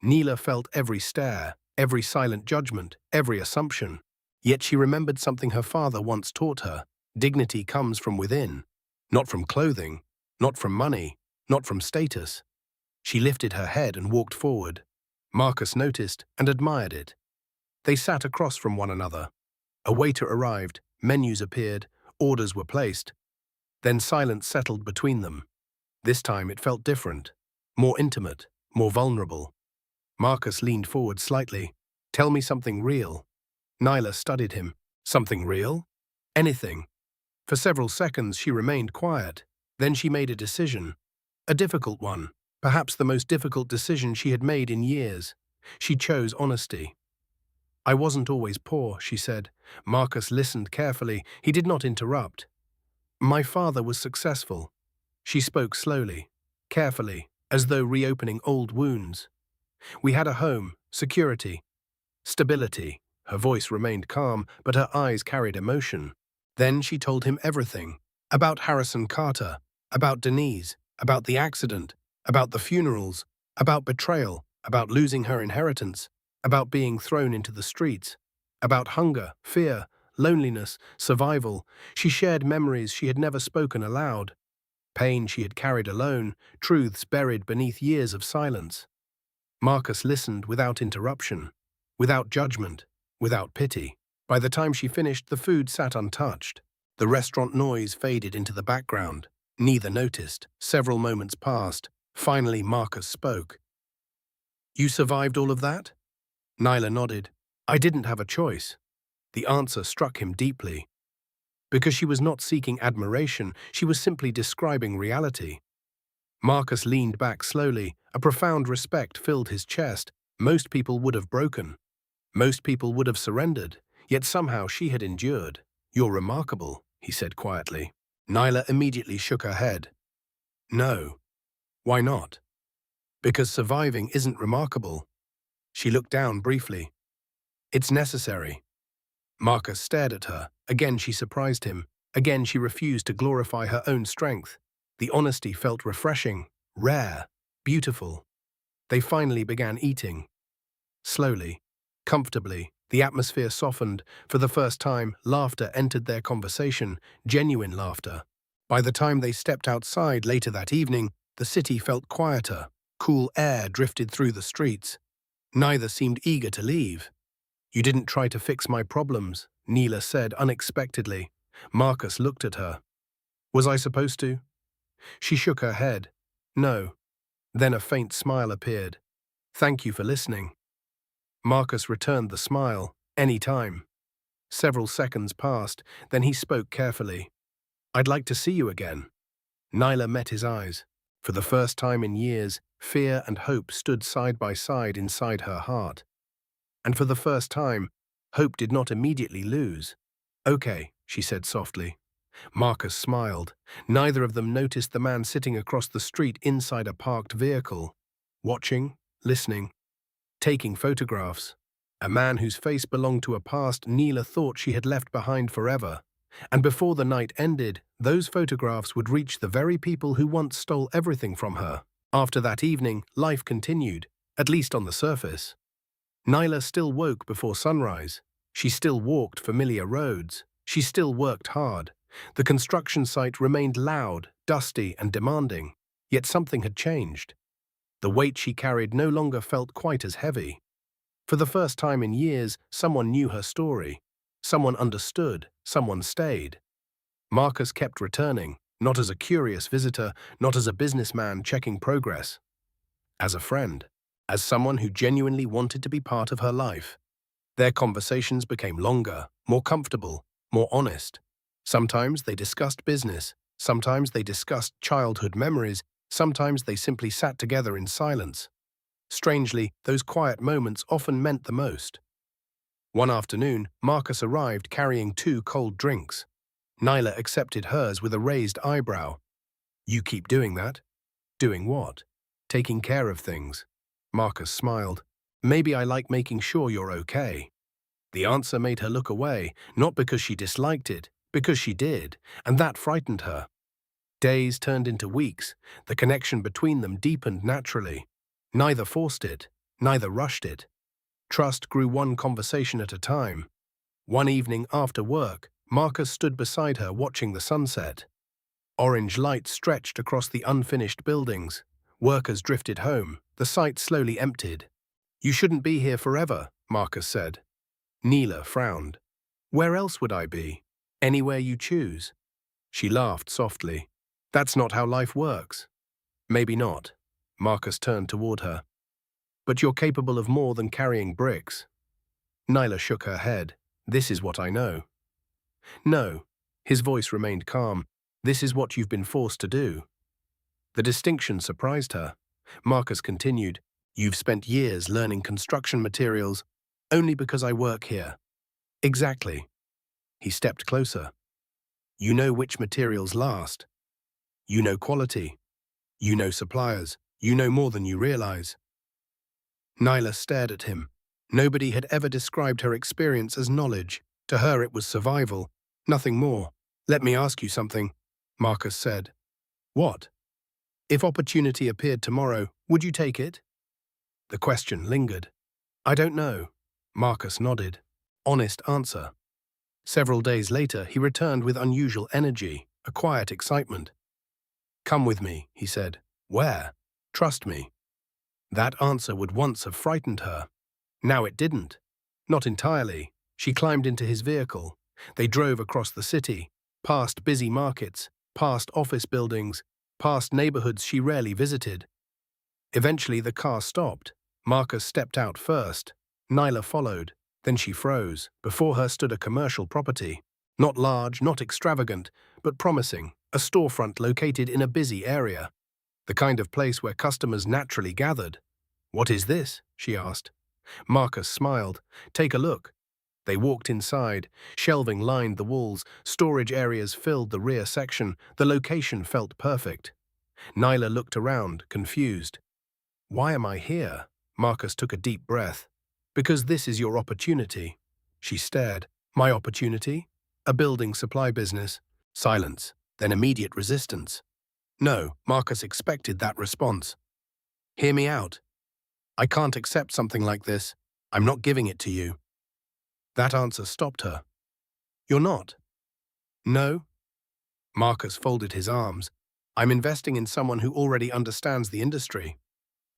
Nyla felt every stare, every silent judgment, every assumption. Yet she remembered something her father once taught her. Dignity comes from within, not from clothing, not from money, not from status. She lifted her head and walked forward. Marcus noticed and admired it. They sat across from one another. A waiter arrived, menus appeared, orders were placed. Then silence settled between them. This time it felt different, more intimate, more vulnerable. Marcus leaned forward slightly. Tell me something real. Nyla studied him. Something real? Anything. For several seconds she remained quiet. Then she made a decision. A difficult one. Perhaps the most difficult decision she had made in years. She chose honesty. I wasn't always poor, she said. Marcus listened carefully. He did not interrupt. My father was successful. She spoke slowly, carefully, as though reopening old wounds. We had a home, security, stability. Her voice remained calm, but her eyes carried emotion. Then she told him everything. About Harrison Carter, about Denise, about the accident, about the funerals, about betrayal, about losing her inheritance, about being thrown into the streets, about hunger, fear, loneliness, survival. She shared memories she had never spoken aloud, pain she had carried alone, truths buried beneath years of silence. Marcus listened without interruption, without judgment, without pity. By the time she finished, the food sat untouched. The restaurant noise faded into the background. Neither noticed. Several moments passed. Finally, Marcus spoke. You survived all of that? Nyla nodded. I didn't have a choice. The answer struck him deeply. Because she was not seeking admiration, she was simply describing reality. Marcus leaned back slowly. A profound respect filled his chest. Most people would have broken. Most people would have surrendered. Yet somehow she had endured. You're remarkable, he said quietly. Nyla immediately shook her head. No. Why not? Because surviving isn't remarkable. She looked down briefly. It's necessary. Marcus stared at her. Again she surprised him. Again she refused to glorify her own strength. The honesty felt refreshing, rare, beautiful. They finally began eating. Slowly, comfortably, the atmosphere softened. For the first time, laughter entered their conversation, genuine laughter. By the time they stepped outside later that evening, the city felt quieter. Cool air drifted through the streets. Neither seemed eager to leave. You didn't try to fix my problems, Nyla said unexpectedly. Marcus looked at her. Was I supposed to? She shook her head. No. Then a faint smile appeared. Thank you for listening. Marcus returned the smile. Any time. Several seconds passed, then he spoke carefully. I'd like to see you again. Nyla met his eyes. For the first time in years, fear and hope stood side by side inside her heart. And for the first time, hope did not immediately lose. Okay, she said softly. Marcus smiled. Neither of them noticed the man sitting across the street inside a parked vehicle, watching, listening, taking photographs. A man whose face belonged to a past Nyla thought she had left behind forever. And before the night ended, those photographs would reach the very people who once stole everything from her. After that evening, life continued, at least on the surface. Nyla still woke before sunrise. She still walked familiar roads. She still worked hard. The construction site remained loud, dusty, and demanding. Yet something had changed. The weight she carried no longer felt quite as heavy. For the first time in years, someone knew her story. Someone understood. Someone stayed. Marcus kept returning, not as a curious visitor, not as a businessman checking progress. As a friend. As someone who genuinely wanted to be part of her life. Their conversations became longer, more comfortable, more honest. Sometimes they discussed business, sometimes they discussed childhood memories, sometimes they simply sat together in silence. Strangely, those quiet moments often meant the most. One afternoon, Marcus arrived carrying 2 cold drinks. Nyla accepted hers with a raised eyebrow. You keep doing that? Doing what? Taking care of things. Marcus smiled. Maybe I like making sure you're okay. The answer made her look away, not because she disliked it, because she did, and that frightened her. Days turned into weeks. The connection between them deepened naturally. Neither forced it, neither rushed it. Trust grew one conversation at a time. One evening after work, Marcus stood beside her watching the sunset. Orange light stretched across the unfinished buildings. Workers drifted home. The site slowly emptied. You shouldn't be here forever, Marcus said. Nyla frowned. Where else would I be? Anywhere you choose. She laughed softly. That's not how life works. Maybe not. Marcus turned toward her. But you're capable of more than carrying bricks. Nyla shook her head. This is what I know. No. His voice remained calm. This is what you've been forced to do. The distinction surprised her. Marcus continued. You've spent years learning construction materials only because I work here. Exactly. He stepped closer. You know which materials last. You know quality. You know suppliers. You know more than you realize. Nyla stared at him. Nobody had ever described her experience as knowledge. To her it was survival, nothing more. Let me ask you something, Marcus said. What? If opportunity appeared tomorrow, would you take it? The question lingered. I don't know. Marcus nodded. Honest answer. Several days later, he returned with unusual energy, a quiet excitement. Come with me, he said. Where? Trust me. That answer would once have frightened her. Now it didn't. Not entirely. She climbed into his vehicle. They drove across the city, past busy markets, past office buildings, past neighborhoods she rarely visited. Eventually the car stopped. Marcus stepped out first. Nyla followed. Then she froze. Before her stood a commercial property. Not large, not extravagant, but promising. A storefront located in a busy area. The kind of place where customers naturally gathered. What is this? She asked. Marcus smiled. Take a look. They walked inside. Shelving lined the walls. Storage areas filled the rear section. The location felt perfect. Nyla looked around, confused. Why am I here? Marcus took a deep breath. Because this is your opportunity. She stared. My opportunity? A building supply business. Silence. Then immediate resistance. No, Marcus expected that response. Hear me out. I can't accept something like this. I'm not giving it to you. That answer stopped her. You're not? No? Marcus folded his arms. I'm investing in someone who already understands the industry.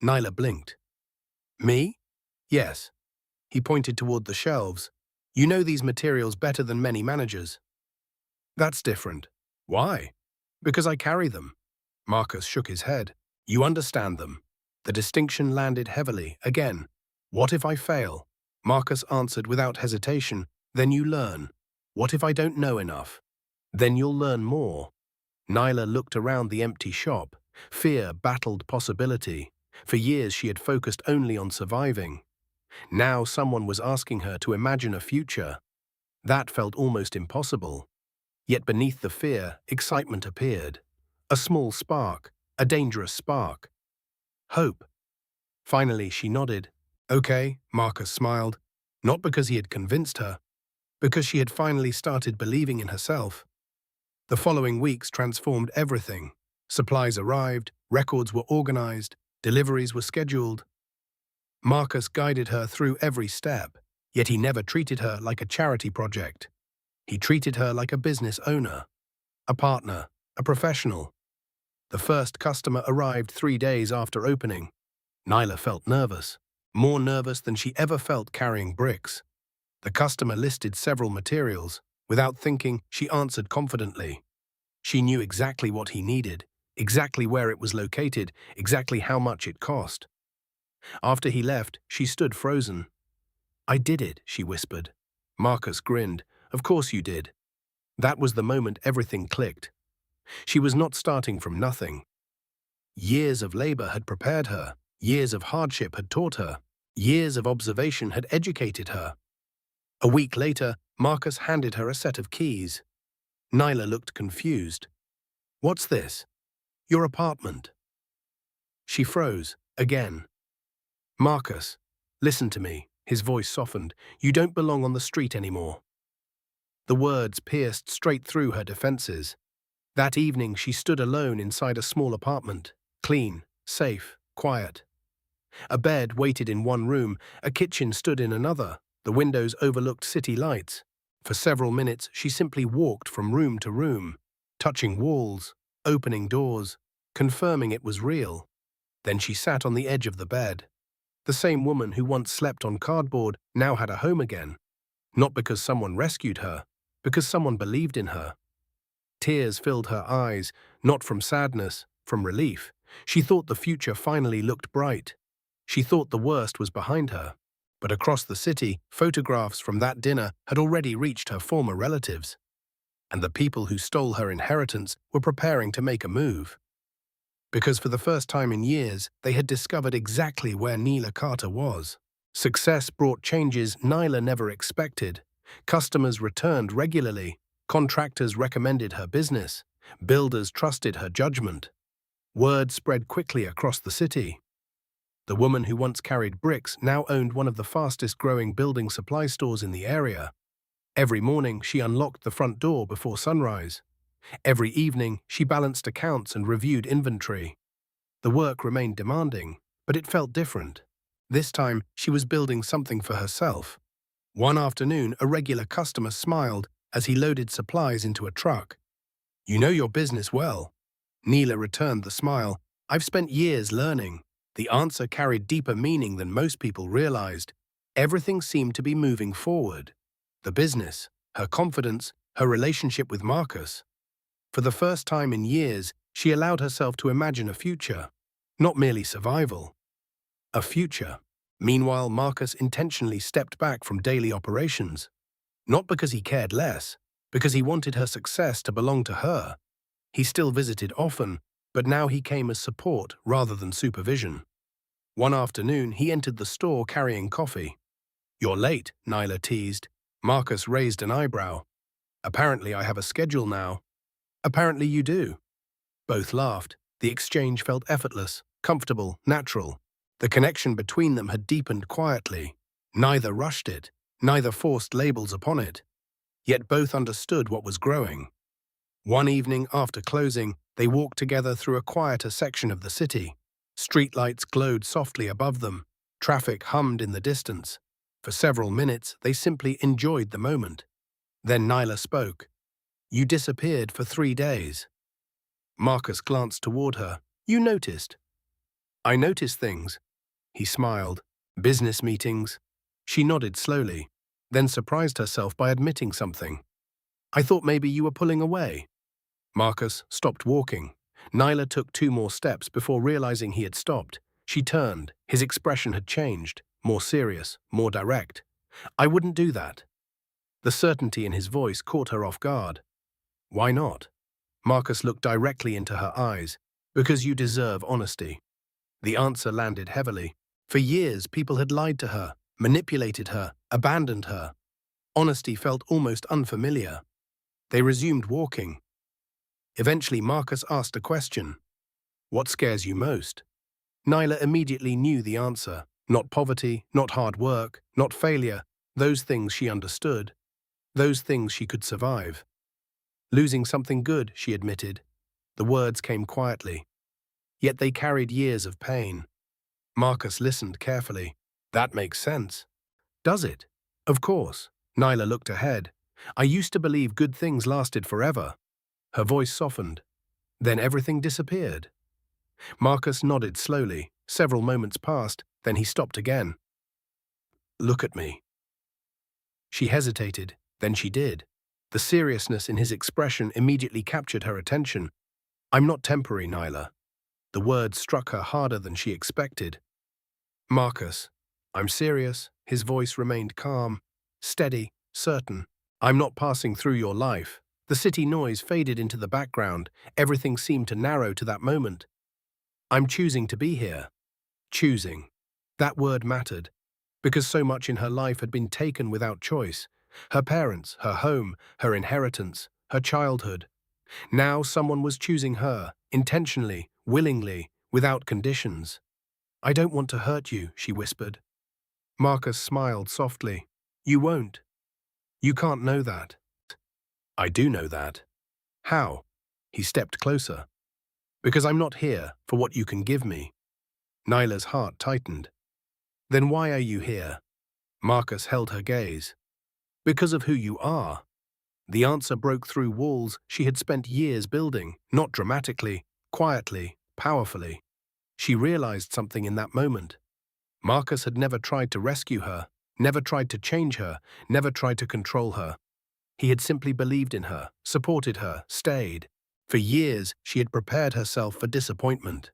Nyla blinked. Me? Yes. He pointed toward the shelves. You know these materials better than many managers. That's different. Why? Because I carry them. Marcus shook his head. You understand them. The distinction landed heavily. Again, what if I fail? Marcus answered without hesitation. Then you learn. What if I don't know enough? Then you'll learn more. Nyla looked around the empty shop. Fear battled possibility. For years she had focused only on surviving. Now someone was asking her to imagine a future. That felt almost impossible. Yet beneath the fear, excitement appeared. A small spark, a dangerous spark. Hope. Finally, she nodded. Okay, Marcus smiled. Not because he had convinced her, because she had finally started believing in herself. The following weeks transformed everything. Supplies arrived, records were organized, deliveries were scheduled. Marcus guided her through every step, yet he never treated her like a charity project. He treated her like a business owner, a partner, a professional. The first customer arrived 3 days after opening. Nyla felt nervous, more nervous than she ever felt carrying bricks. The customer listed several materials. Without thinking, she answered confidently. She knew exactly what he needed, exactly where it was located, exactly how much it cost. After he left, she stood frozen. I did it, she whispered. Marcus grinned. Of course you did. That was the moment everything clicked. She was not starting from nothing. Years of labor had prepared her. Years of hardship had taught her. Years of observation had educated her. A week later, Marcus handed her a set of keys. Nyla looked confused. What's this? Your apartment. She froze, again. Marcus, listen to me. His voice softened. You don't belong on the street anymore. The words pierced straight through her defenses. That evening she stood alone inside a small apartment. Clean, safe, quiet. A bed waited in one room, a kitchen stood in another. The windows overlooked city lights. For several minutes she simply walked from room to room, touching walls, opening doors, confirming it was real. Then she sat on the edge of the bed. The same woman who once slept on cardboard now had a home again. Not because someone rescued her, because someone believed in her. Tears filled her eyes, not from sadness, from relief. She thought the future finally looked bright. She thought the worst was behind her. But across the city, photographs from that dinner had already reached her former relatives. And the people who stole her inheritance were preparing to make a move. Because for the first time in years, they had discovered exactly where Nyla Carter was. Success brought changes Nyla never expected. Customers returned regularly. Contractors recommended her business. Builders trusted her judgment. Word spread quickly across the city. The woman who once carried bricks now owned one of the fastest-growing building supply stores in the area. Every morning, she unlocked the front door before sunrise. Every evening, she balanced accounts and reviewed inventory. The work remained demanding, but it felt different. This time, she was building something for herself. One afternoon, a regular customer smiled as he loaded supplies into a truck. "You know your business well." Nyla returned the smile. "I've spent years learning." The answer carried deeper meaning than most people realized. Everything seemed to be moving forward. The business, her confidence, her relationship with Marcus. For the first time in years, she allowed herself to imagine a future. Not merely survival. A future. Meanwhile, Marcus intentionally stepped back from daily operations. Not because he cared less, because he wanted her success to belong to her. He still visited often, but now he came as support rather than supervision. One afternoon, he entered the store carrying coffee. "You're late," Nyla teased. Marcus raised an eyebrow. "Apparently I have a schedule now." "Apparently you do." Both laughed. The exchange felt effortless, comfortable, natural. The connection between them had deepened quietly. Neither rushed it, neither forced labels upon it. Yet both understood what was growing. One evening after closing, they walked together through a quieter section of the city. Streetlights glowed softly above them. Traffic hummed in the distance. For several minutes, they simply enjoyed the moment. Then Nyla spoke. "You disappeared for 3 days." Marcus glanced toward her. "You noticed." "I noticed things." He smiled. "Business meetings." She nodded slowly, then surprised herself by admitting something. "I thought maybe you were pulling away." Marcus stopped walking. Nyla took 2 more steps before realizing he had stopped. She turned. His expression had changed, more serious, more direct. "I wouldn't do that." The certainty in his voice caught her off guard. "Why not?" Marcus looked directly into her eyes. "Because you deserve honesty." The answer landed heavily. For years, people had lied to her, manipulated her, abandoned her. Honesty felt almost unfamiliar. They resumed walking. Eventually, Marcus asked a question. "What scares you most?" Nyla immediately knew the answer. Not poverty, not hard work, not failure. Those things she understood. Those things she could survive. "Losing something good," she admitted. The words came quietly. Yet they carried years of pain. Marcus listened carefully. "That makes sense." "Does it?" "Of course." Nyla looked ahead. "I used to believe good things lasted forever." Her voice softened. "Then everything disappeared." Marcus nodded slowly. Several moments passed, then he stopped again. "Look at me." She hesitated, then she did. The seriousness in his expression immediately captured her attention. "I'm not temporary, Nyla." The words struck her harder than she expected. "Marcus, I'm serious." His voice remained calm, steady, certain. "I'm not passing through your life." The city noise faded into the background. Everything seemed to narrow to that moment. "I'm choosing to be here." Choosing. That word mattered, because so much in her life had been taken without choice. Her parents, her home, her inheritance, her childhood. Now someone was choosing her, intentionally, willingly, without conditions. "I don't want to hurt you," she whispered. Marcus smiled softly. "You won't. You can't know that." "I do know that." "How?" He stepped closer. "Because I'm not here for what you can give me." Nyla's heart tightened. "Then why are you here?" Marcus held her gaze. "Because of who you are." The answer broke through walls she had spent years building, not dramatically, quietly, powerfully. She realized something in that moment. Marcus had never tried to rescue her, never tried to change her, never tried to control her. He had simply believed in her, supported her, stayed. For years, she had prepared herself for disappointment.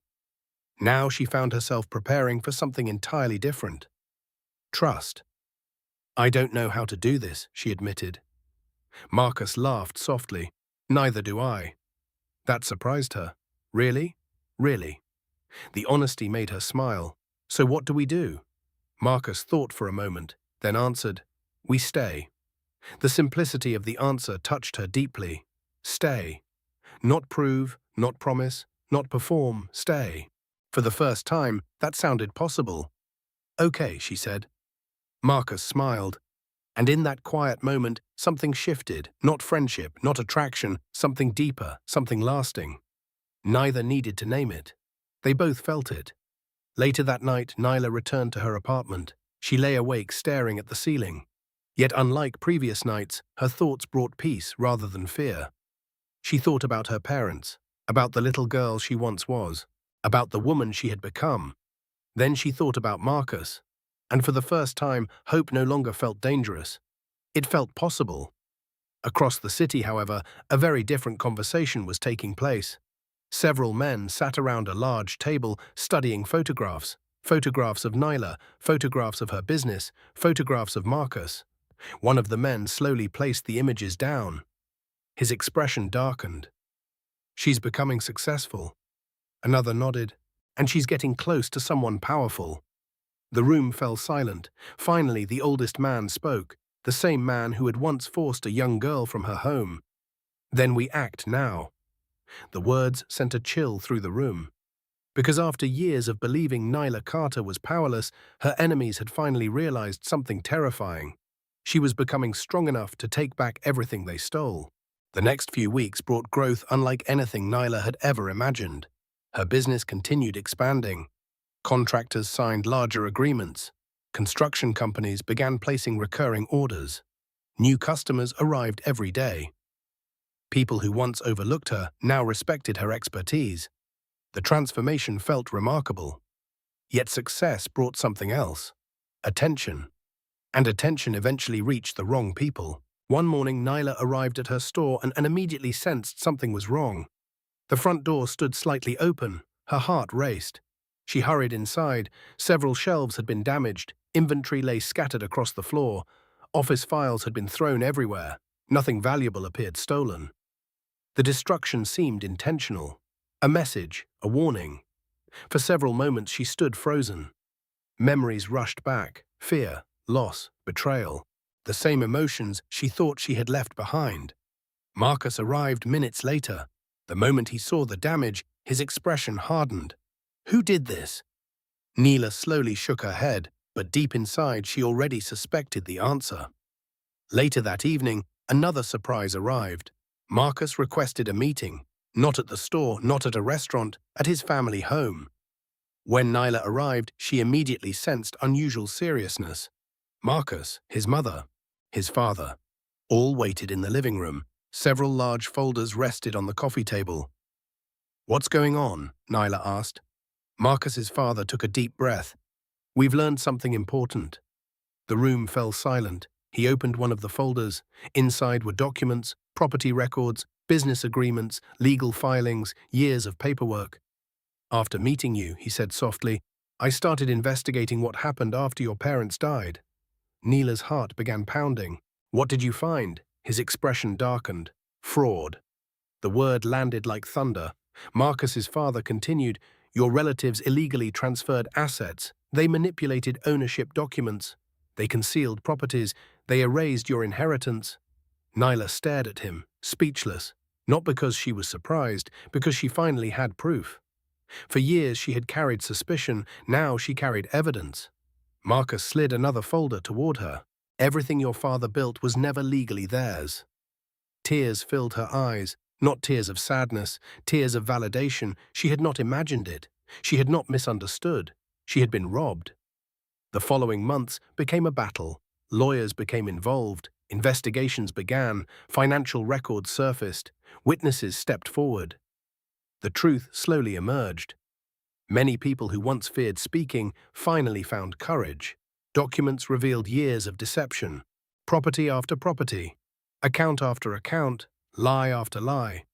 Now she found herself preparing for something entirely different. Trust. "I don't know how to do this," she admitted. Marcus laughed softly. "Neither do I." That surprised her. "Really? Really?" The honesty made her smile. "So what do we do?" Marcus thought for a moment, then answered, "We stay." The simplicity of the answer touched her deeply. Stay. Not prove, not promise, not perform, stay. For the first time, that sounded possible. "Okay," she said. Marcus smiled. And in that quiet moment, something shifted. Not friendship, not attraction, something deeper, something lasting. Neither needed to name it. They both felt it. Later that night, Nyla returned to her apartment. She lay awake staring at the ceiling. Yet unlike previous nights, her thoughts brought peace rather than fear. She thought about her parents, about the little girl she once was, about the woman she had become. Then she thought about Marcus. And for the first time, hope no longer felt dangerous. It felt possible. Across the city, however, a very different conversation was taking place. Several men sat around a large table studying photographs. Photographs of Nyla, photographs of her business, photographs of Marcus. One of the men slowly placed the images down. His expression darkened. "She's becoming successful." Another nodded. "And she's getting close to someone powerful." The room fell silent. Finally, the oldest man spoke, the same man who had once forced a young girl from her home. "Then we act now." The words sent a chill through the room. Because after years of believing Nyla Carter was powerless, her enemies had finally realized something terrifying. She was becoming strong enough to take back everything they stole. The next few weeks brought growth unlike anything Nyla had ever imagined. Her business continued expanding. Contractors signed larger agreements. Construction companies began placing recurring orders. New customers arrived every day. People who once overlooked her now respected her expertise. The transformation felt remarkable. Yet success brought something else: attention. And attention eventually reached the wrong people. One morning, Nyla arrived at her store and immediately sensed something was wrong. The front door stood slightly open. Her heart raced. She hurried inside. Several shelves had been damaged. Inventory lay scattered across the floor. Office files had been thrown everywhere. Nothing valuable appeared stolen. The destruction seemed intentional. A message, a warning. For several moments she stood frozen. Memories rushed back: fear, loss, betrayal. The same emotions she thought she had left behind. Marcus arrived minutes later. The moment he saw the damage, his expression hardened. "Who did this?" Nyla slowly shook her head, but deep inside she already suspected the answer. Later that evening, another surprise arrived. Marcus requested a meeting, not at the store, not at a restaurant, at his family home. When Nyla arrived, she immediately sensed unusual seriousness. Marcus, his mother, his father, all waited in the living room. Several large folders rested on the coffee table. "What's going on?" Nyla asked. Marcus's father took a deep breath. "We've learned something important." The room fell silent. He opened one of the folders. Inside were documents, property records, business agreements, legal filings, years of paperwork. "After meeting you," he said softly, "I started investigating what happened after your parents died." Nyla's heart began pounding. "What did you find?" His expression darkened. "Fraud." The word landed like thunder. Marcus's father continued, "Your relatives illegally transferred assets. They manipulated ownership documents. They concealed properties. They erased your inheritance." Nyla stared at him. speechless, not because she was surprised, because she finally had proof. For years she had carried suspicion, now she carried evidence. Marcus slid another folder toward her. Everything your father built was never legally theirs. Tears filled her eyes, not tears of sadness, tears of validation. She had not imagined it. She had not misunderstood. She had been robbed. The following months became a battle. Lawyers became involved. Investigations began. Financial records surfaced. Witnesses stepped forward. The truth slowly emerged. Many people who once feared speaking finally found courage. Documents revealed years of deception. Property after property. Account after account. Lie after lie.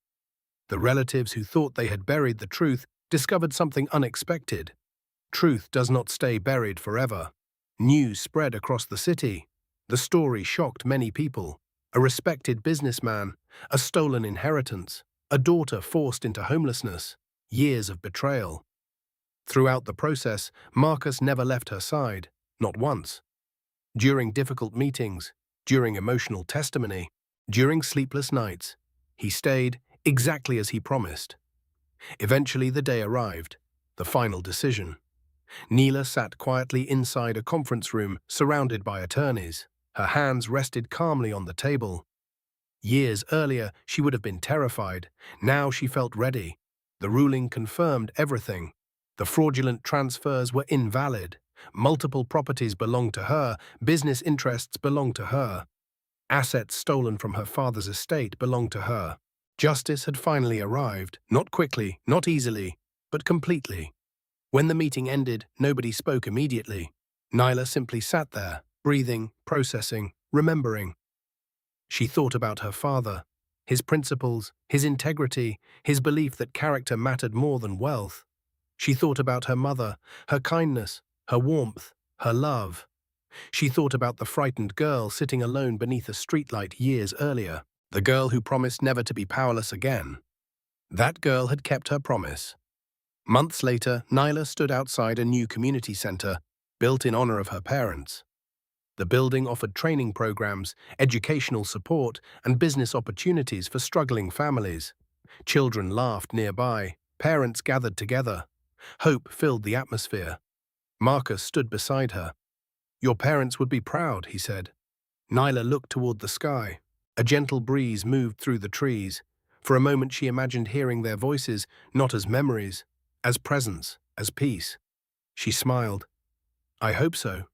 The relatives who thought they had buried the truth discovered something unexpected. Truth does not stay buried forever. News spread across the city. The story shocked many people. A respected businessman, a stolen inheritance, a daughter forced into homelessness, years of betrayal. Throughout the process, Marcus never left her side, not once. During difficult meetings, during emotional testimony, during sleepless nights, he stayed exactly as he promised. Eventually the day arrived, the final decision. Nyla sat quietly inside a conference room surrounded by attorneys. Her hands rested calmly on the table. Years earlier, she would have been terrified. Now she felt ready. The ruling confirmed everything. The fraudulent transfers were invalid. Multiple properties belonged to her. Business interests belonged to her. Assets stolen from her father's estate belonged to her. Justice had finally arrived, not quickly, not easily, but completely. When the meeting ended, nobody spoke immediately. Nyla simply sat there, breathing, processing, remembering. She thought about her father, his principles, his integrity, his belief that character mattered more than wealth. She thought about her mother, her kindness, her warmth, her love. She thought about the frightened girl sitting alone beneath a streetlight years earlier, the girl who promised never to be powerless again. That girl had kept her promise. Months later, Nyla stood outside a new community center, built in honor of her parents. The building offered training programs, educational support, and business opportunities for struggling families. Children laughed nearby, parents gathered together. Hope filled the atmosphere. Marcus stood beside her. "Your parents would be proud," he said. Nyla looked toward the sky. A gentle breeze moved through the trees. For a moment she imagined hearing their voices, not as memories, as presence, as peace. She smiled. "I hope so."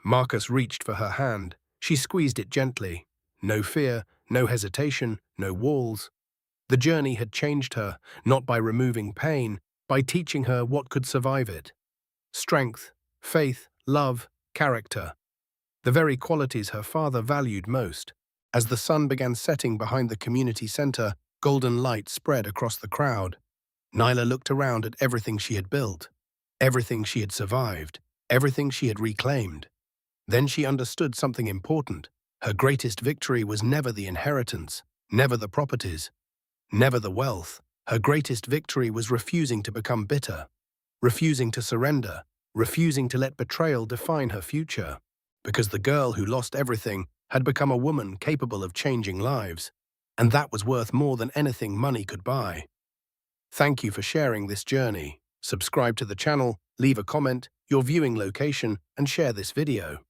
Marcus reached for her hand. She squeezed it gently. No fear, no hesitation, no walls. The journey had changed her, not by removing pain, by teaching her what could survive it. Strength, faith, love, character. The very qualities her father valued most. As the sun began setting behind the community center, golden light spread across the crowd. Nyla looked around at everything she had built, everything she had survived, everything she had reclaimed. Then she understood something important. Her greatest victory was never the inheritance, never the properties, never the wealth. Her greatest victory was refusing to become bitter, refusing to surrender, refusing to let betrayal define her future. Because the girl who lost everything had become a woman capable of changing lives, and that was worth more than anything money could buy. Thank you for sharing this journey. Subscribe to the channel, leave a comment, your viewing location, and share this video.